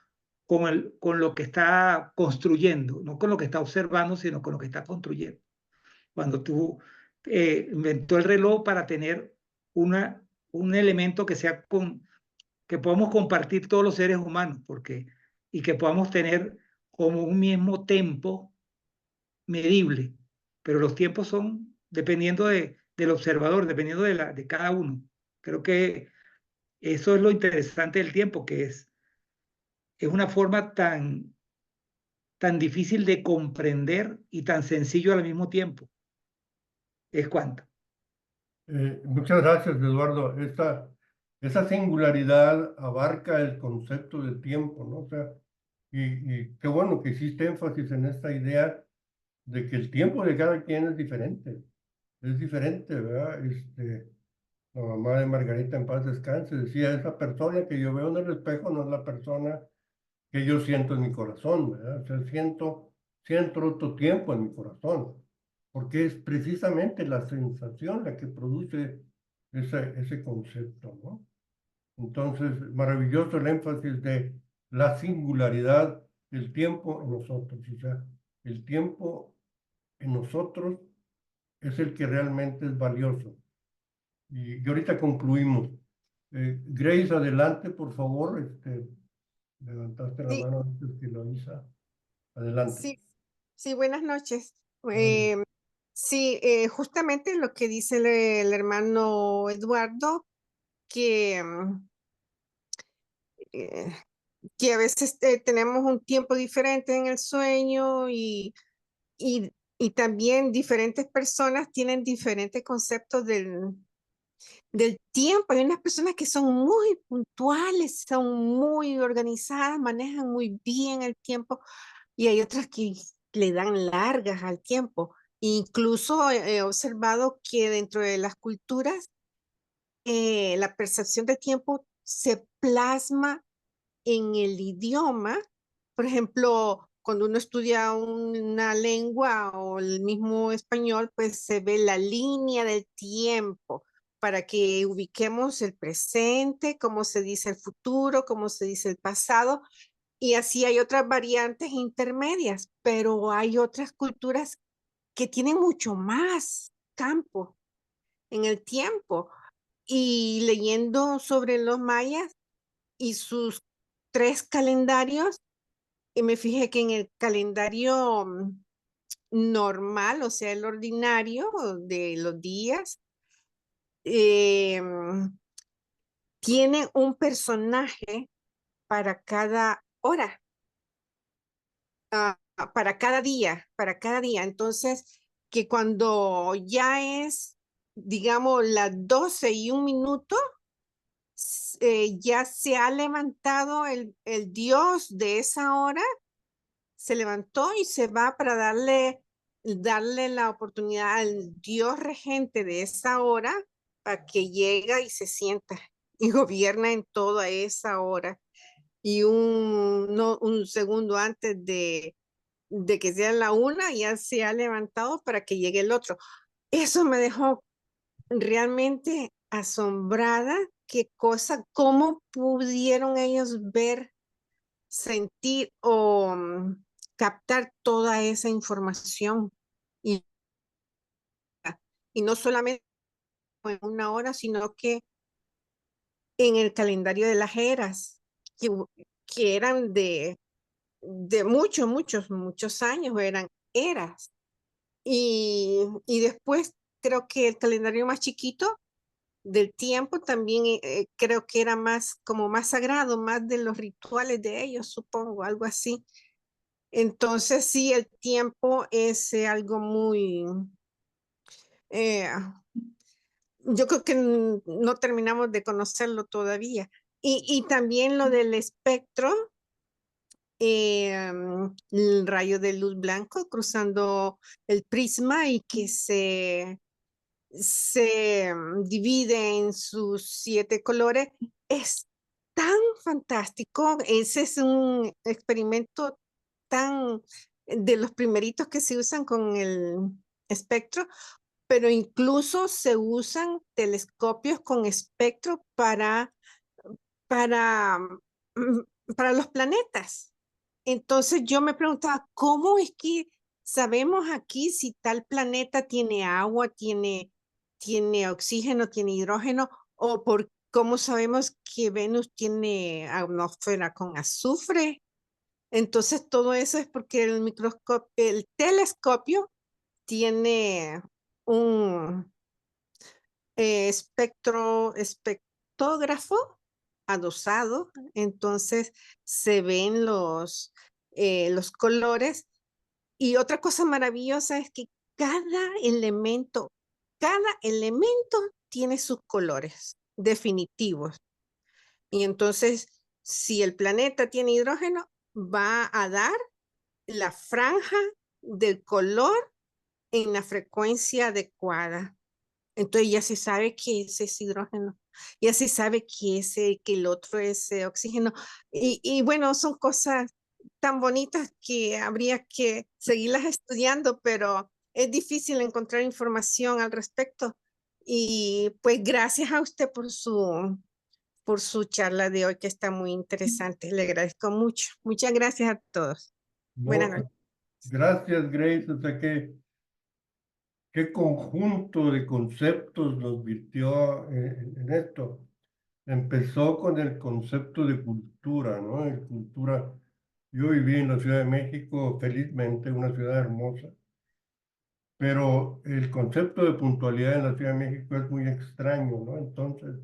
lo que está construyendo, no con lo que está observando, sino con lo que está construyendo. Cuando tú inventó el reloj para tener un elemento que podamos compartir todos los seres humanos, y que podamos tener como un mismo tiempo medible, pero los tiempos son dependiendo del observador, dependiendo de cada uno. Creo que eso es lo interesante del tiempo, que es una forma tan difícil de comprender y tan sencillo al mismo tiempo. Es cuanto. Muchas gracias, Eduardo. Esa singularidad abarca el concepto de tiempo, ¿no? O sea, y qué bueno que hiciste énfasis en esta idea de que el tiempo de cada quien es diferente, ¿verdad? La mamá de Margarita en paz descanse decía, esa persona que yo veo en el espejo no es la persona que yo siento en mi corazón, ¿verdad? O sea, siento otro tiempo en mi corazón, porque es precisamente la sensación la que produce ese concepto, ¿no? Entonces, maravilloso el énfasis de la singularidad del tiempo en nosotros, o sea, el tiempo en nosotros es el que realmente es valioso. Y ahorita concluimos. Grace, adelante, por favor. Levantaste la Sí, mano antes que Loisa. Adelante. sí, sí, buenas noches. Bueno, Sí, justamente lo que dice el hermano Eduardo, que, eh, que a veces tenemos un tiempo diferente en el sueño y también diferentes personas tienen diferentes conceptos del tiempo. Hay unas personas que son muy puntuales, son muy organizadas, manejan muy bien el tiempo y hay otras que le dan largas al tiempo. Incluso he observado que dentro de las culturas la percepción del tiempo se plasma en el idioma. Por ejemplo, cuando uno estudia una lengua o el mismo español, pues se ve la línea del tiempo para que ubiquemos el presente, cómo se dice el futuro, cómo se dice el pasado. Y así hay otras variantes intermedias, pero hay otras culturas que tienen mucho más campo en el tiempo. Y leyendo sobre los mayas y sus 3 calendarios, y me fijé que en el calendario normal, o sea, el ordinario de los días, tiene un personaje para cada hora, para cada día, para cada día. Entonces, que cuando ya es, digamos, las 12:01, ya se ha levantado el dios de esa hora, se levantó y se va para darle la oportunidad al dios regente de esa hora para que llega y se sienta y gobierna en toda esa hora. Y un segundo antes de que sea la 1, ya se ha levantado para que llegue el otro. Eso me dejó realmente asombrada. Qué cosa, cómo pudieron ellos ver, sentir o captar toda esa información. Y, y no solamente en una hora, sino que en el calendario de las eras, que eran de muchos años, eran eras. Y después creo que el calendario más chiquito del tiempo también creo que era más como más sagrado, más de los rituales de ellos, supongo, algo así. Entonces sí, el tiempo es algo muy, eh, yo creo que no terminamos de conocerlo todavía. Y también lo del espectro, el rayo de luz blanco cruzando el prisma y que se divide en sus 7 colores, es tan fantástico. Ese es un experimento tan de los primeritos que se usan con el espectro, pero incluso se usan telescopios con espectro para, para los planetas. Entonces yo me preguntaba, ¿cómo es que sabemos aquí si tal planeta tiene agua, tiene oxígeno, tiene hidrógeno, o cómo sabemos que Venus tiene atmósfera con azufre? Entonces todo eso es porque el telescopio tiene un espectrógrafo adosado, entonces se ven los colores. Y otra cosa maravillosa es que elemento, cada elemento tiene sus colores definitivos. Y entonces, si el planeta tiene hidrógeno, va a dar la franja del color en la frecuencia adecuada. Entonces ya se sabe que ese es hidrógeno, ya se sabe que el otro es oxígeno. Y bueno, son cosas tan bonitas que habría que seguirlas estudiando, pero es difícil encontrar información al respecto. Y pues gracias a usted por su charla de hoy, que está muy interesante. Le agradezco mucho. Muchas gracias a todos. Buenas No, noches. gracias, Grace. O sea, qué conjunto de conceptos nos virtió en esto. Empezó con el concepto de cultura, ¿no? Cultura. Yo viví en la Ciudad de México, felizmente, una ciudad hermosa, pero el concepto de puntualidad en la Ciudad de México es muy extraño, ¿no? Entonces,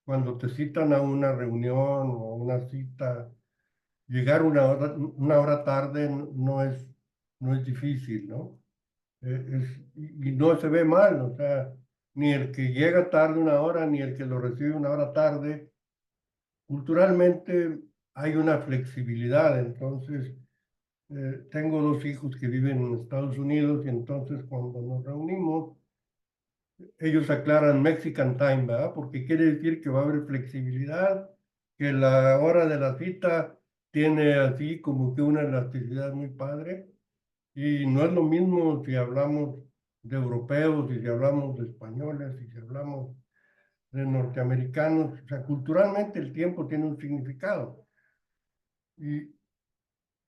cuando te citan a una reunión o una cita, llegar una hora tarde no es difícil, ¿no? Y no se ve mal, o sea, ni el que llega tarde una hora, ni el que lo recibe una hora tarde. Culturalmente hay una flexibilidad, entonces tengo 2 hijos que viven en Estados Unidos y entonces cuando nos reunimos, ellos aclaran Mexican Time, ¿verdad? Porque quiere decir que va a haber flexibilidad, que la hora de la cita tiene así como que una elasticidad muy padre. Y no es lo mismo si hablamos de europeos, y si hablamos de españoles, y si hablamos de norteamericanos. O sea, culturalmente el tiempo tiene un significado. Y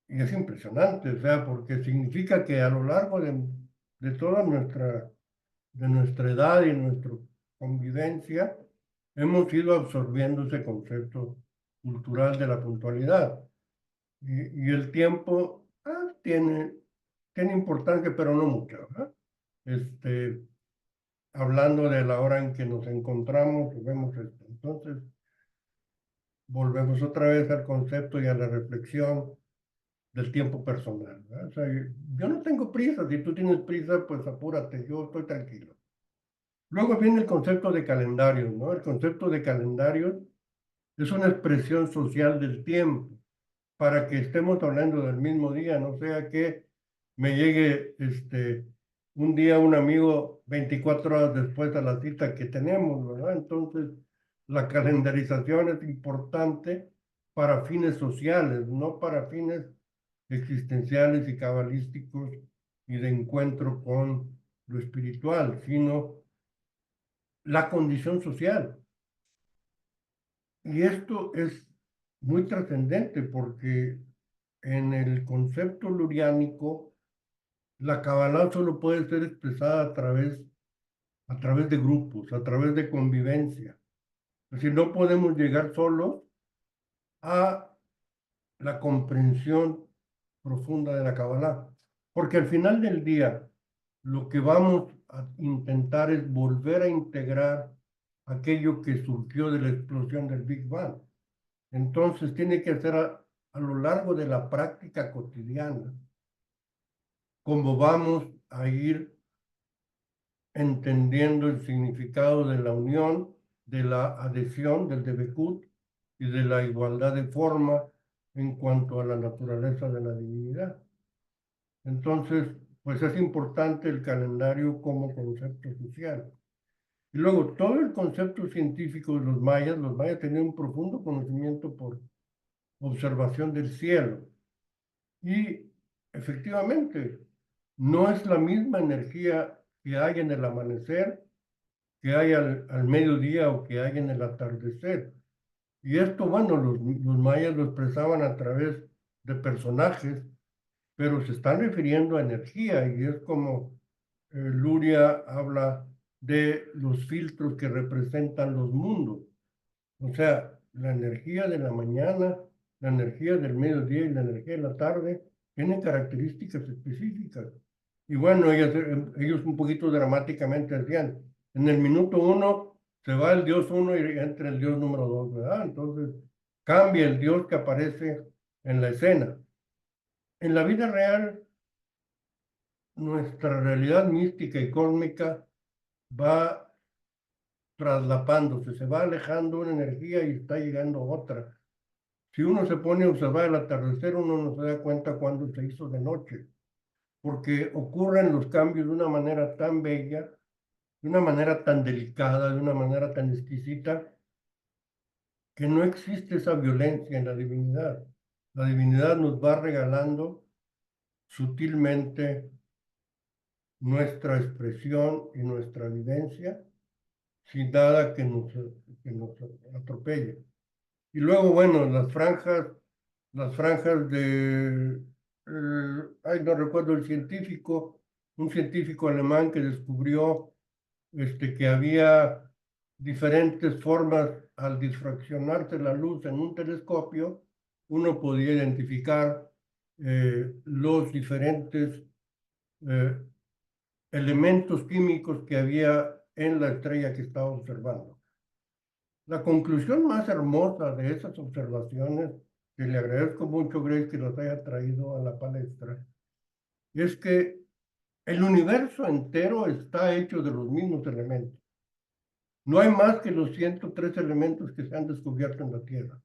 es impresionante, o sea, porque significa que a lo largo de toda nuestra edad y nuestra convivencia, hemos ido absorbiendo ese concepto cultural de la puntualidad. Y el tiempo tiene importancia, pero no mucha, ¿verdad? Hablando de la hora en que nos encontramos, vemos esto. Entonces, volvemos otra vez al concepto y a la reflexión del tiempo personal, ¿verdad? O sea, yo no tengo prisa. Si tú tienes prisa, pues apúrate, yo estoy tranquilo. Luego viene el concepto de calendario, ¿no? El concepto de calendario es una expresión social del tiempo, para que estemos hablando del mismo día, no sea que me llegue un día un amigo 24 horas después a la cita que tenemos, ¿verdad? Entonces, la calendarización es importante para fines sociales, no para fines existenciales y cabalísticos y de encuentro con lo espiritual, sino la condición social. Y esto es muy trascendente porque en el concepto luriánico, la Kabbalah solo puede ser expresada a través de grupos, a través de convivencia. Es decir, no podemos llegar solos a la comprensión profunda de la Kabbalah, porque al final del día, lo que vamos a intentar es volver a integrar aquello que surgió de la explosión del Big Bang. Entonces, tiene que ser a lo largo de la práctica cotidiana, como vamos a ir entendiendo el significado de la unión, de la adhesión, del debekut y de la igualdad de forma en cuanto a la naturaleza de la divinidad. Entonces, pues es importante el calendario como concepto social. Y luego, todo el concepto científico de los mayas tenían un profundo conocimiento por observación del cielo. Y efectivamente, no es la misma energía que hay en el amanecer, que hay al mediodía o que hay en el atardecer. Y esto, bueno, los mayas lo expresaban a través de personajes, pero se están refiriendo a energía y es como Luria habla de los filtros que representan los mundos. O sea, la energía de la mañana, la energía del mediodía y la energía de la tarde tienen características específicas. Y bueno, ellos un poquito dramáticamente decían, en el minuto 1 se va el Dios 1 y entra el Dios número 2, ¿verdad? Entonces cambia el Dios que aparece en la escena. En la vida real, nuestra realidad mística y cósmica va traslapándose, se va alejando una energía y está llegando otra. Si uno se pone a observar el atardecer, uno no se da cuenta cuando se hizo de noche, porque ocurren los cambios de una manera tan bella, de una manera tan delicada, de una manera tan exquisita, que no existe esa violencia en la divinidad. La divinidad nos va regalando sutilmente nuestra expresión y nuestra vivencia, sin nada que nos atropelle. Y luego, bueno, las franjas de, no recuerdo un científico alemán que descubrió que había diferentes formas al difraccionarse la luz en un telescopio, uno podía identificar los diferentes elementos químicos que había en la estrella que estaba observando. La conclusión más hermosa de esas observaciones, que le agradezco mucho, Grace, que nos haya traído a la palestra, es que el universo entero está hecho de los mismos elementos. No hay más que los 103 elementos que se han descubierto en la Tierra.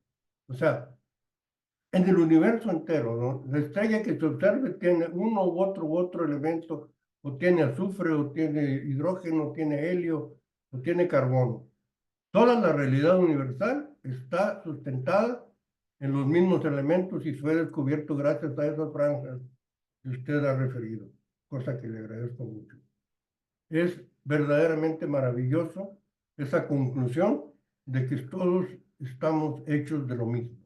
O sea, en el universo entero, ¿no? La estrella que se observe tiene uno u otro elemento, o tiene azufre, o tiene hidrógeno, o tiene helio, o tiene carbono. Toda la realidad universal está sustentada en los mismos elementos y fue descubierto gracias a esas franjas que usted ha referido, cosa que le agradezco mucho. Es verdaderamente maravilloso esa conclusión de que todos estamos hechos de lo mismo.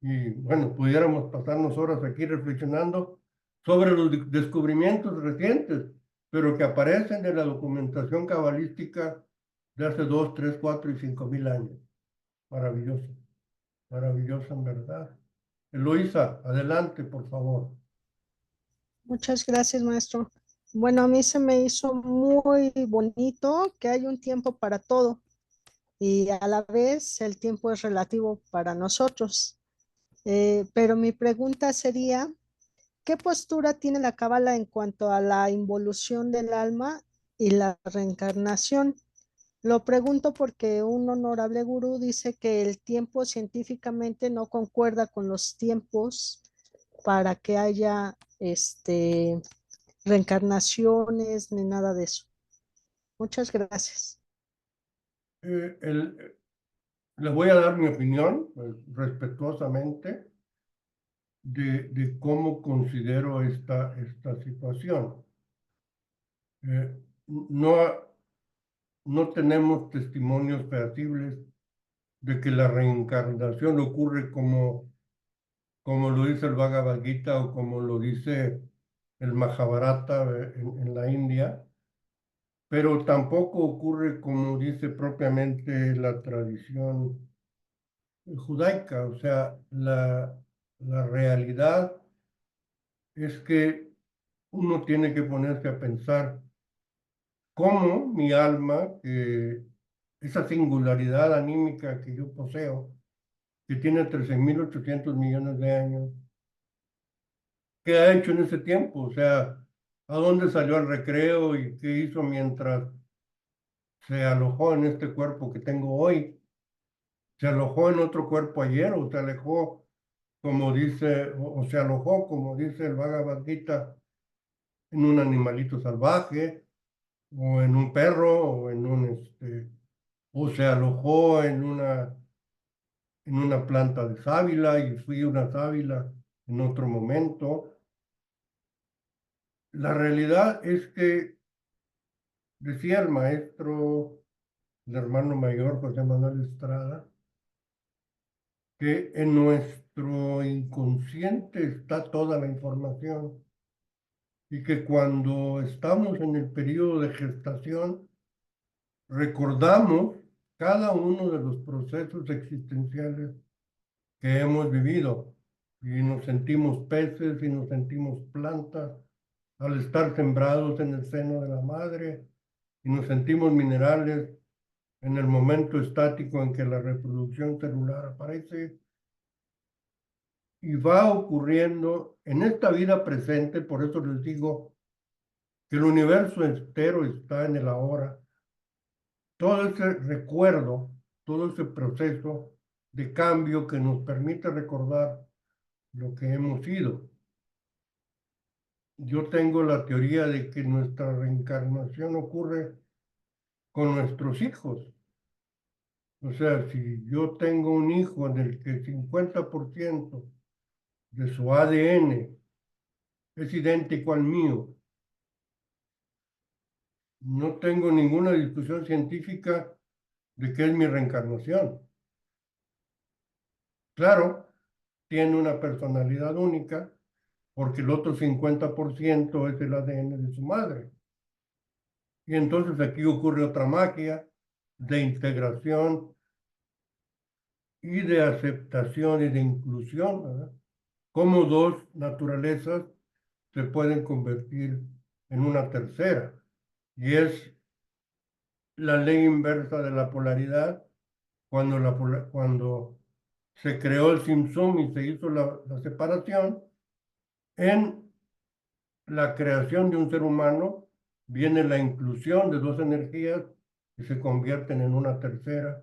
Y bueno, pudiéramos pasarnos horas aquí reflexionando sobre los descubrimientos recientes, pero que aparecen en la documentación cabalística de hace 2, 3, 4 y 5,000 años. Maravilloso, maravilloso en verdad. Eloísa, adelante, por favor. Muchas gracias, maestro. Bueno, a mí se me hizo muy bonito que hay un tiempo para todo y a la vez el tiempo es relativo para nosotros. Pero mi pregunta sería, ¿qué postura tiene la Cábala en cuanto a la involución del alma y la reencarnación? Lo pregunto porque un honorable gurú dice que el tiempo científicamente no concuerda con los tiempos para que haya reencarnaciones ni nada de eso. Muchas gracias. Les voy a dar mi opinión, respetuosamente, de cómo considero esta situación. No tenemos testimonios fehacibles de que la reencarnación ocurre como lo dice el Bhagavad Gita o como lo dice el Mahabharata en la India, pero tampoco ocurre como dice propiamente la tradición judaica. O sea, la realidad es que uno tiene que ponerse a pensar cómo mi alma, esa singularidad anímica que yo poseo, que tiene 13,800 millones de años, ¿qué ha hecho en ese tiempo? O sea, ¿a dónde salió al recreo y qué hizo mientras se alojó en este cuerpo que tengo hoy? ¿Se alojó en otro cuerpo ayer o se alejó, como dice, o se alojó, como dice el Bhagavad Gita, en un animalito salvaje, o en un perro, o en o se alojó en una planta de sábila y fui una sábila en otro momento? La realidad es que decía el maestro, el hermano mayor José Manuel Estrada, que en nuestro inconsciente está toda la información y que cuando estamos en el periodo de gestación recordamos cada uno de los procesos existenciales que hemos vivido y nos sentimos peces y nos sentimos plantas al estar sembrados en el seno de la madre y nos sentimos minerales en el momento estático en que la reproducción celular aparece. Y va ocurriendo en esta vida presente, por eso les digo que el universo entero está en el ahora. Todo ese recuerdo, todo ese proceso de cambio que nos permite recordar lo que hemos sido. Yo tengo la teoría de que nuestra reencarnación ocurre con nuestros hijos. O sea, si yo tengo un hijo en el que el 50% de su ADN es idéntico al mío, no tengo ninguna discusión científica de qué es mi reencarnación. Claro, tiene una personalidad única porque el otro 50% es el ADN de su madre. Y entonces aquí ocurre otra magia de integración y de aceptación y de inclusión, ¿verdad? Cómo dos naturalezas se pueden convertir en una tercera. Y es la ley inversa de la polaridad cuando se creó el Tzimtzum y se hizo la separación. En la creación de un ser humano viene la inclusión de dos energías que se convierten en una tercera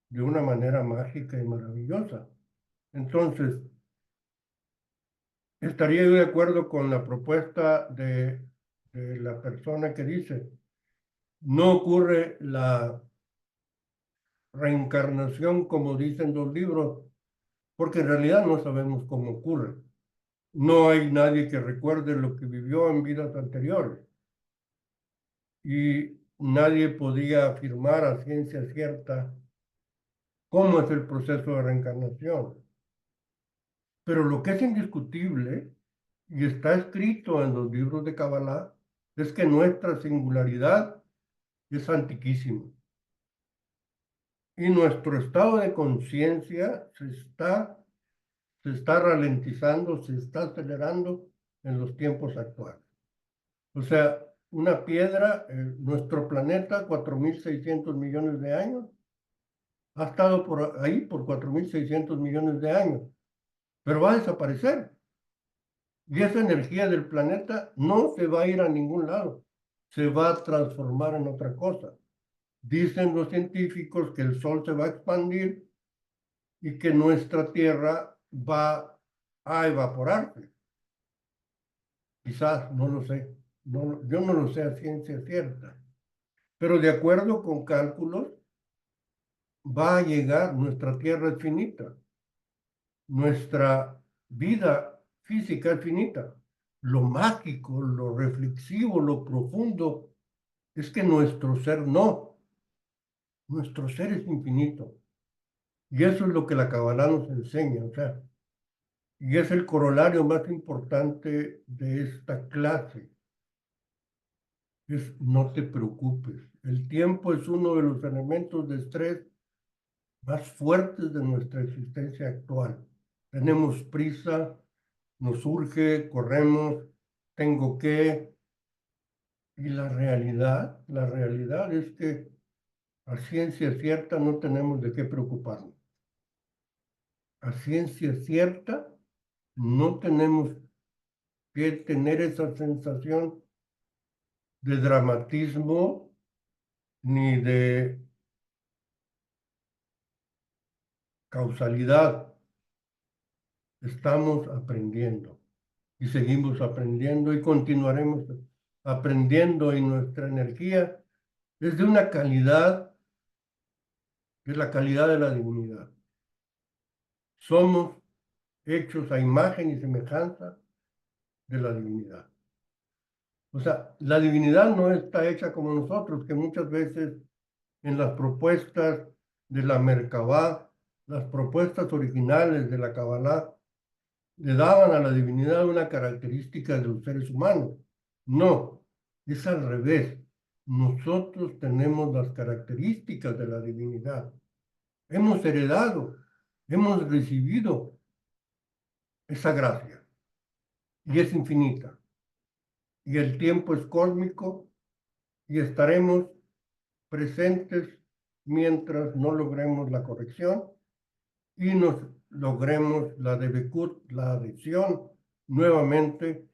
de una manera mágica y maravillosa. Entonces, estaría yo de acuerdo con la propuesta de la persona que dice, no ocurre la reencarnación como dicen los libros, porque en realidad no sabemos cómo ocurre. No hay nadie que recuerde lo que vivió en vidas anteriores. Y nadie podía afirmar a ciencia cierta cómo es el proceso de reencarnación. Pero lo que es indiscutible, y está escrito en los libros de Kabbalah, es que nuestra singularidad es antiquísima. Y nuestro estado de conciencia se está ralentizando, se está acelerando en los tiempos actuales. O sea, una piedra, nuestro planeta, 4.600 millones de años, ha estado por ahí por 4.600 millones de años, pero va a desaparecer. Y esa energía del planeta no se va a ir a ningún lado, se va a transformar en otra cosa. Dicen los científicos que el Sol se va a expandir y que nuestra Tierra va a evaporarse. Quizás, no lo sé. No, yo no lo sé a ciencia cierta. Pero de acuerdo con cálculos, va a llegar, nuestra Tierra es finita. Nuestra vida física es finita. Lo mágico, lo reflexivo, lo profundo, es que nuestro ser no. Nuestro ser es infinito. Y eso es lo que la Kabbalah nos enseña, o sea, y es el corolario más importante de esta clase. Es no te preocupes. El tiempo es uno de los elementos de estrés más fuertes de nuestra existencia actual. Tenemos prisa, nos urge, corremos, tengo que. Y la realidad es que a ciencia cierta no tenemos de qué preocuparnos. A ciencia cierta no tenemos que tener esa sensación de dramatismo ni de causalidad. Estamos aprendiendo y seguimos aprendiendo y continuaremos aprendiendo, y nuestra energía es de una calidad, es la calidad de la divinidad. Somos hechos a imagen y semejanza de la divinidad. O sea, la divinidad no está hecha como nosotros, que muchas veces en las propuestas de la Merkabah, las propuestas originales de la Kabbalah, le daban a la divinidad una característica de los seres humanos. No, es al revés. Nosotros tenemos las características de la divinidad. Hemos heredado, hemos recibido esa gracia y es infinita. Y el tiempo es cósmico y estaremos presentes mientras no logremos la corrección y nos logremos la debekut, la adhesión nuevamente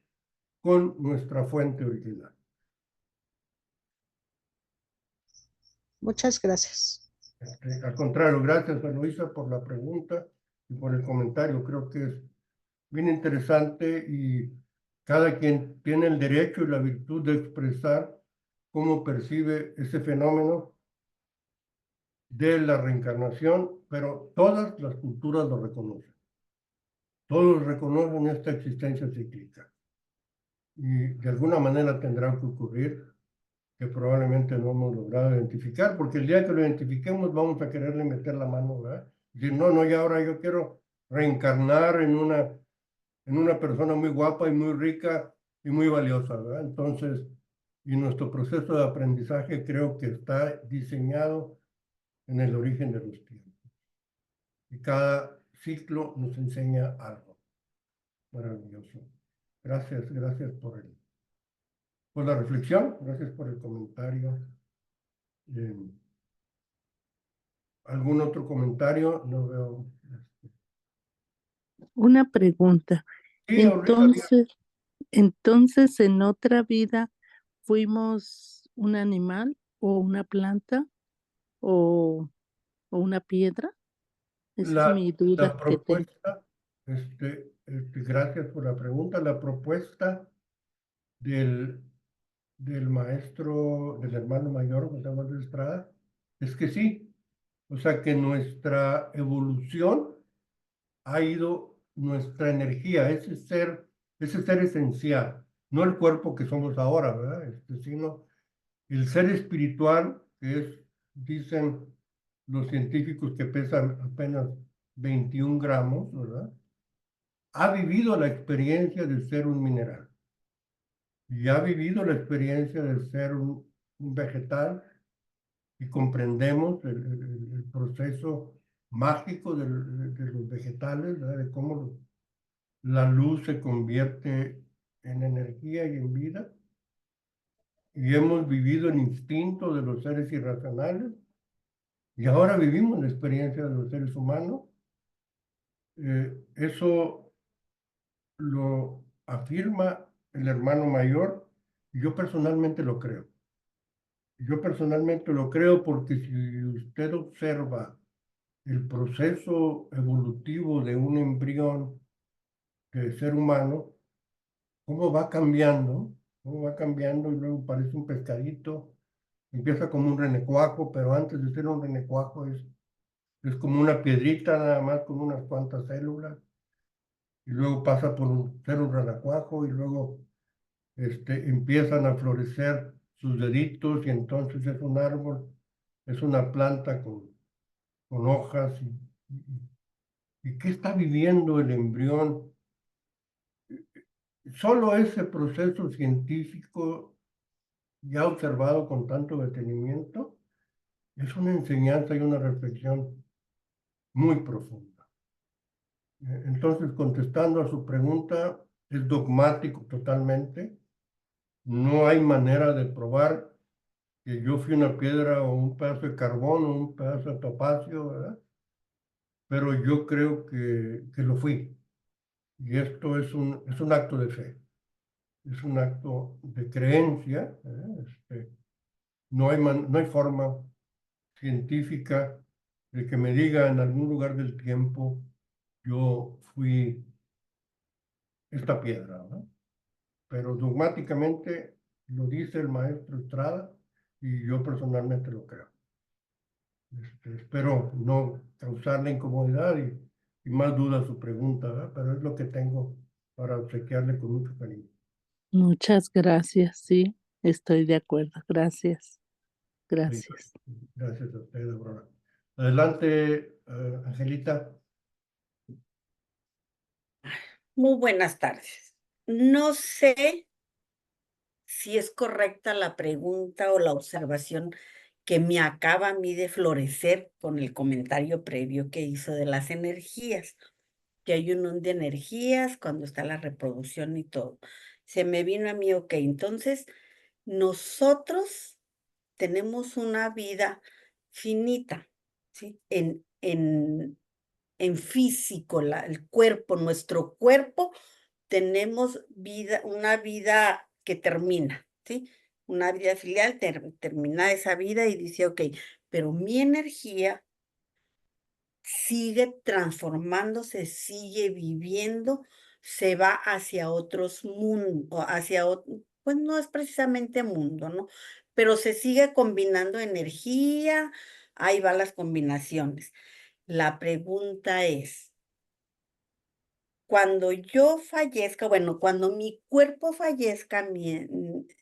con nuestra fuente original. Muchas gracias. Al contrario, gracias a Luisa por la pregunta y por el comentario. Creo que es bien interesante y cada quien tiene el derecho y la virtud de expresar cómo percibe ese fenómeno de la reencarnación, pero todas las culturas lo reconocen. Todos reconocen esta existencia cíclica. Y de alguna manera tendrá que ocurrir, que probablemente no hemos logrado identificar, porque el día que lo identifiquemos vamos a quererle meter la mano, ¿verdad? Decir, no, y ahora yo quiero reencarnar en una persona muy guapa y muy rica y muy valiosa, ¿verdad? Entonces, y nuestro proceso de aprendizaje creo que está diseñado en el origen de los tiempos. Y cada ciclo nos enseña algo maravilloso. Gracias por la reflexión, gracias por el comentario. ¿Algún otro comentario? No veo. Una pregunta. Sí, Aurelio, Entonces, en otra vida fuimos un animal o una planta o una piedra. Esa es mi duda La que tengo. propuesta, gracias por la pregunta. La propuesta del maestro, del hermano mayor, José Manuel Estrada, es que sí. O sea, que nuestra evolución ha ido, nuestra energía, ese ser esencial, no el cuerpo que somos ahora, ¿verdad? Sino el ser espiritual, que es, dicen los científicos, que pesa apenas 21 gramos, ¿verdad? Ha vivido la experiencia de ser un mineral y ha vivido la experiencia de ser un vegetal, y comprendemos el proceso mágico de los vegetales, ¿verdad? De cómo la luz se convierte en energía y en vida, y hemos vivido el instinto de los seres irracionales, y ahora vivimos la experiencia de los seres humanos. Eso lo afirma el hermano mayor, y yo personalmente lo creo. Yo personalmente lo creo porque si usted observa el proceso evolutivo de un embrión de ser humano, cómo va cambiando, y luego parece un pescadito, empieza como un renecuajo, pero antes de ser un renecuajo es como una piedrita nada más con unas cuantas células, y luego pasa por ser un renecuajo, y luego empiezan a florecer sus deditos, y entonces es un árbol, es una planta con hojas. ¿Y qué está viviendo el embrión? Solo ese proceso científico, ya observado con tanto detenimiento, es una enseñanza y una reflexión muy profunda. Entonces, contestando a su pregunta, es dogmático totalmente. No hay manera de probar que yo fui una piedra o un pedazo de carbón o un pedazo de topacio, ¿verdad? Pero yo creo que lo fui. Y esto es un acto de fe, es un acto de creencia. No hay forma científica de que me diga en algún lugar del tiempo, yo fui esta piedra, ¿no? Pero dogmáticamente lo dice el maestro Estrada, y yo personalmente lo creo. Espero no causarle incomodidad y más duda a su pregunta, ¿verdad? Pero es lo que tengo para obsequiarle con mucho cariño. Muchas gracias, sí, estoy de acuerdo. Gracias. Gracias. Gracias a usted, Aurora. Adelante, Angelita. Muy buenas tardes. No sé si es correcta la pregunta o la observación que me acaba a mí de florecer con el comentario previo que hizo de las energías, que hay un mundo de energías cuando está la reproducción y todo. Se me vino a mí, ok, entonces nosotros tenemos una vida finita, ¿sí? En físico, el cuerpo, nuestro cuerpo, tenemos vida, una vida que termina, ¿sí? Una vida filial, termina esa vida y dice, ok, pero mi energía sigue transformándose, sigue viviendo, se va hacia otros mundos, pues no es precisamente mundo, ¿no? Pero se sigue combinando energía, ahí van las combinaciones. La pregunta es, cuando yo fallezca, bueno, cuando mi cuerpo fallezca,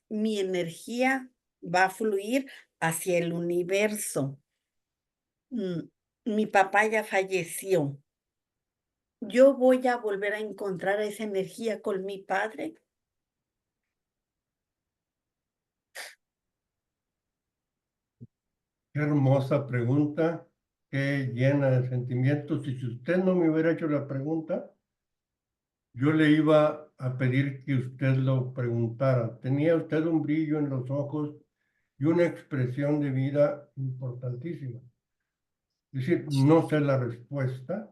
mi energía va a fluir hacia el universo. Mi papá ya falleció. ¿Yo voy a volver a encontrar esa energía con mi padre? Qué hermosa pregunta, qué llena de sentimientos. Y si usted no me hubiera hecho la pregunta, yo le iba a pedir que usted lo preguntara. Tenía usted un brillo en los ojos y una expresión de vida importantísima. Es decir, no sé la respuesta,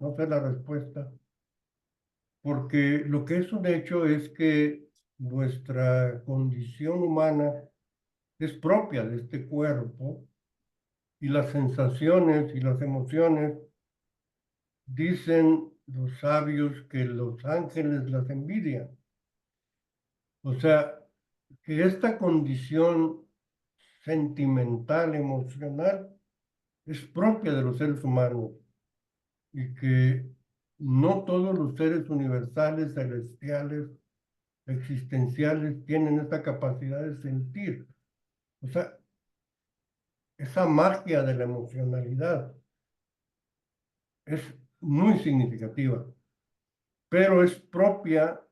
porque lo que es un hecho es que nuestra condición humana es propia de este cuerpo, y las sensaciones y las emociones dicen los sabios que los ángeles las envidian. O sea, que esta condición sentimental, emocional, es propia de los seres humanos y que no todos los seres universales, celestiales, existenciales tienen esta capacidad de sentir. O sea, esa magia de la emocionalidad es muy significativa, pero es propia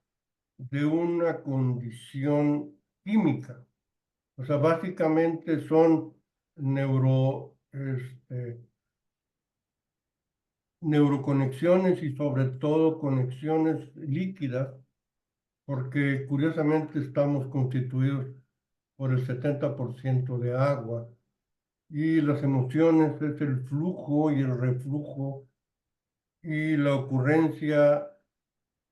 de una condición química. O sea, básicamente son neuroconexiones y sobre todo conexiones líquidas, porque curiosamente estamos constituidos por el 70% de agua y las emociones es el flujo y el reflujo y la ocurrencia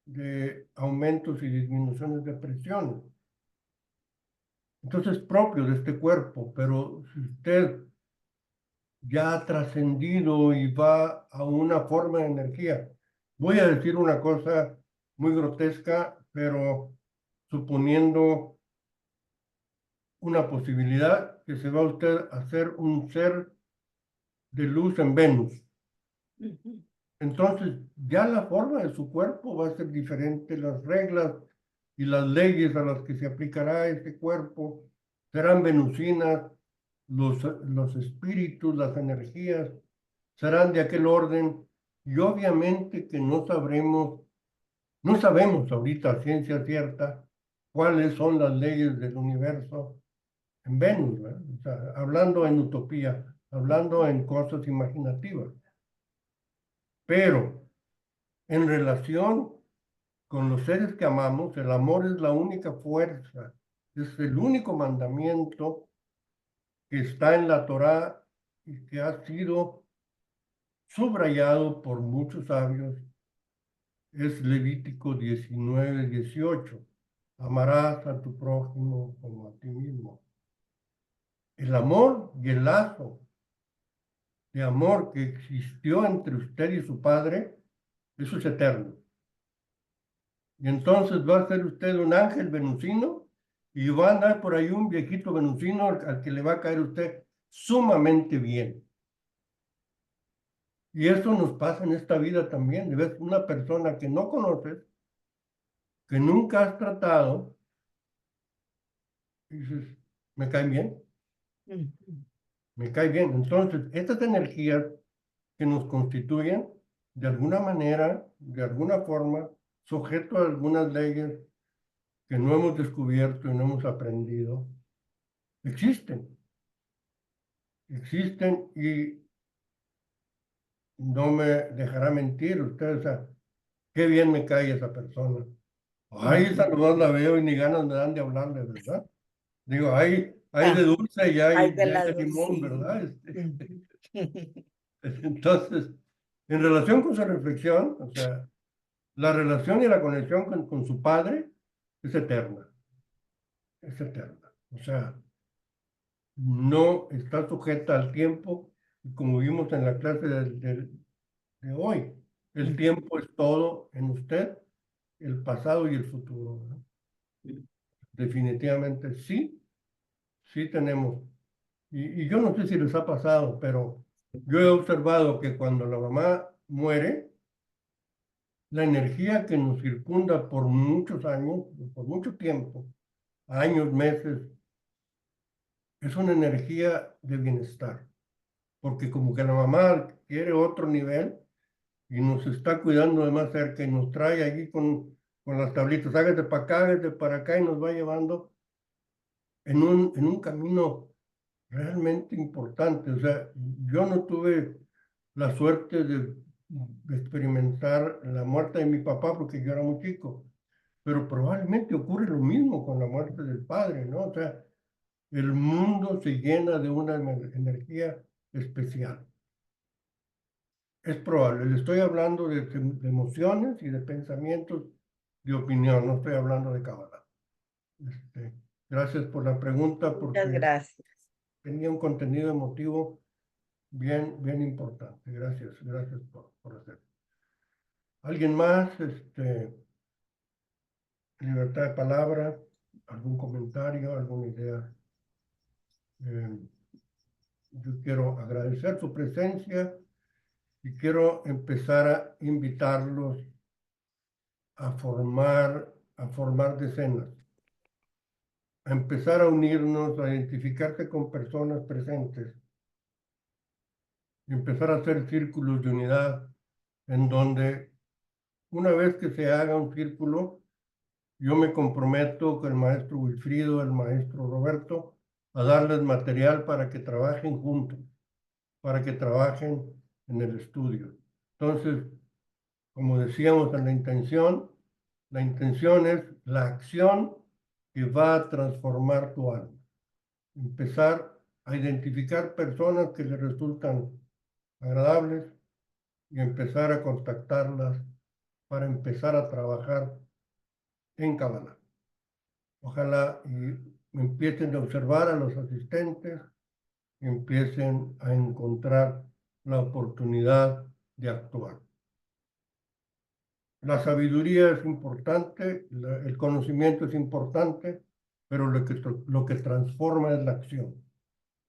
de aumentos y disminuciones de presión. Entonces es propio de este cuerpo, pero si usted ya ha trascendido y va a una forma de energía, voy a decir una cosa muy grotesca, pero suponiendo una posibilidad que se va usted a hacer un ser de luz en Venus. Entonces, ya la forma de su cuerpo va a ser diferente, las reglas y las leyes a las que se aplicará ese cuerpo serán venusinas, los espíritus, las energías serán de aquel orden y obviamente que no sabemos ahorita a ciencia cierta cuáles son las leyes del universo en Venus, ¿verdad? O sea, hablando en utopía, hablando en cosas imaginativas. Pero en relación con los seres que amamos, el amor es la única fuerza, es el único mandamiento que está en la Torá y que ha sido subrayado por muchos sabios. Es Levítico 19:18. Amarás a tu prójimo como a ti mismo. El amor y el lazo de amor que existió entre usted y su padre, eso es eterno. Y entonces va a ser usted un ángel venusino y va a andar por ahí un viejito venusino al que le va a caer usted sumamente bien. Y eso nos pasa en esta vida también. Ves una persona que no conoces, que nunca has tratado, y dices, me cae bien. Me cae bien. Entonces, estas energías que nos constituyen, de alguna manera, de alguna forma, sujeto a algunas leyes que no hemos descubierto y no hemos aprendido, existen. Existen y no me dejará mentir usted, o sea, qué bien me cae esa persona. Ay, esa nomás la veo y ni ganas me dan de hablarle, ¿verdad? Digo, hay de dulce y hay de limón, ¿verdad? Entonces, en relación con su reflexión, o sea, la relación y la conexión con su padre es eterna. Es eterna. O sea, no está sujeta al tiempo, y como vimos en la clase de hoy. El tiempo es todo en usted, el pasado y el futuro, ¿no? Definitivamente sí, sí tenemos. Y yo no sé si les ha pasado, pero yo he observado que cuando la mamá muere, la energía que nos circunda por muchos años, por mucho tiempo, años, meses, es una energía de bienestar. Porque como que la mamá quiere otro nivel y nos está cuidando de más cerca y nos trae allí con las tablitas, hágase para acá, hágase para acá y nos va llevando en un camino realmente importante. O sea, yo no tuve la suerte de experimentar la muerte de mi papá porque yo era muy chico, pero probablemente ocurre lo mismo con la muerte del padre, ¿no? O sea, el mundo se llena de una energía especial. Es probable, le estoy hablando de emociones y de pensamientos, de opinión, no estoy hablando de cábala. Gracias por la pregunta, porque Muchas gracias. tenía un contenido emotivo bien importante. Gracias por hacerlo. ¿Alguien más? Libertad de palabra, algún comentario, alguna idea. Yo quiero agradecer su presencia y quiero empezar a invitarlos a formar decenas, a empezar a unirnos, a identificarse con personas presentes y empezar a hacer círculos de unidad en donde una vez que se haga un círculo, yo me comprometo con el maestro Wilfrido, el maestro Roberto, a darles material para que trabajen juntos, para que trabajen en el estudio. Entonces, como decíamos en la intención es la acción que va a transformar tu alma. Empezar a identificar personas que les resultan agradables y empezar a contactarlas para empezar a trabajar en Kabbalah. Ojalá y empiecen a observar a los asistentes y empiecen a encontrar la oportunidad de actuar. La sabiduría es importante, el conocimiento es importante, pero lo que transforma es la acción.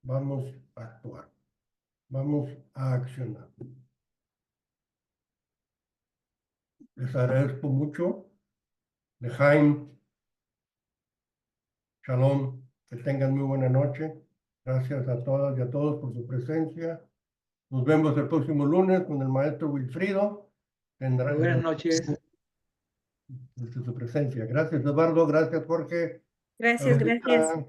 Vamos a actuar, vamos a accionar. Les agradezco mucho. Lejaim, shalom, que tengan muy buena noche. Gracias a todas y a todos por su presencia. Nos vemos el próximo lunes con el maestro Wilfrido. Tendrá Buenas noches. su presencia. Gracias, Eduardo. Gracias, Jorge. Gracias, Rosita. gracias.